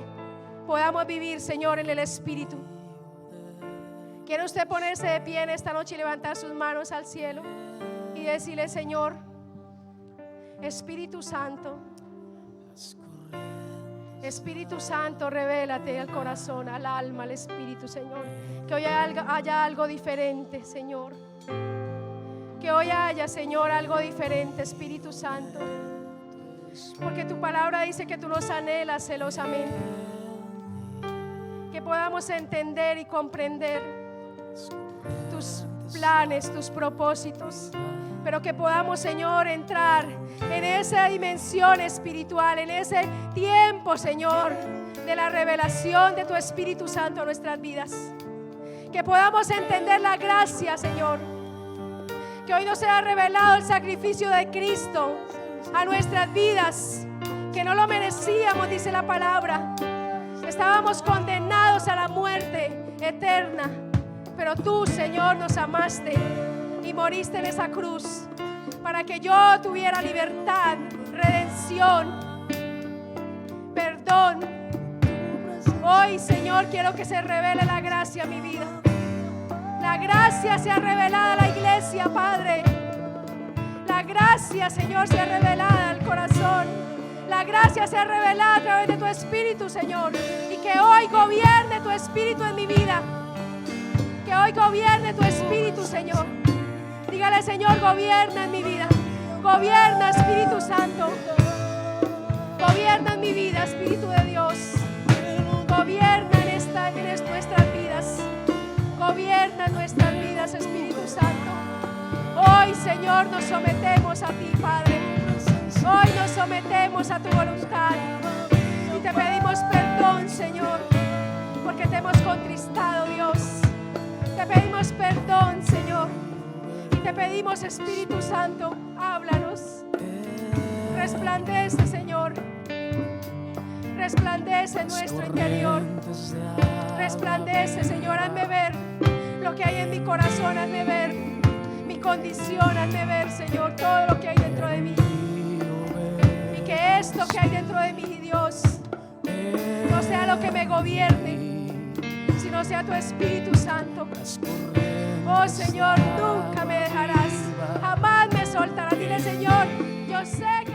podamos vivir, Señor, en el espíritu. ¿Quiere usted ponerse de pie en esta noche y levantar sus manos al cielo y decirle: Señor, Espíritu Santo, Espíritu Santo, revélate al corazón, al alma, al espíritu, Señor? Que hoy haya algo diferente, Señor. Que hoy haya, Señor, algo diferente, Espíritu Santo, porque tu palabra dice que tú nos anhelas celosamente. Que podamos entender y comprender tus planes, tus propósitos, pero que podamos, Señor, entrar en esa dimensión espiritual, en ese tiempo, Señor, de la revelación de tu Espíritu Santo a nuestras vidas. Que podamos entender la gracia, Señor, que hoy nos sea revelado el sacrificio de Cristo a nuestras vidas, que no lo merecíamos, dice la palabra. Estábamos condenados a la muerte eterna, pero tú, Señor, nos amaste y moriste en esa cruz para que yo tuviera libertad, redención, perdón. Hoy, Señor, quiero que se revele la gracia a mi vida. La gracia se ha revelado a la iglesia, Padre. La gracia, Señor, se ha revelado al corazón. La gracia se ha revelado a través de tu Espíritu, Señor. Y que hoy gobierne tu Espíritu en mi vida. Que hoy gobierne tu Espíritu, Señor. Dígale, Señor, gobierna en mi vida. Gobierna, Espíritu Santo. Gobierna en mi vida, Espíritu de Dios. Gobierna en nuestras vidas. Gobierna en nuestras vidas, Espíritu Santo. Hoy, Señor, nos sometemos a ti, Padre. Hoy nos sometemos a tu voluntad. Y te pedimos perdón, Señor, porque te hemos contristado, Dios. Te pedimos perdón, Señor. Y te pedimos, Espíritu Santo, háblanos. Resplandece, Señor. Resplandece en nuestro interior. Resplandece, Señor, hazme ver lo que hay en mi corazón, hazme ver mi condición, hazme ver, Señor, todo lo que hay dentro de mí. Y que esto que hay dentro de mí, Dios, no sea lo que me gobierne, sino sea tu Espíritu Santo. Oh, Señor, nunca me dejarás, jamás me soltarás. Dile, Señor, yo sé que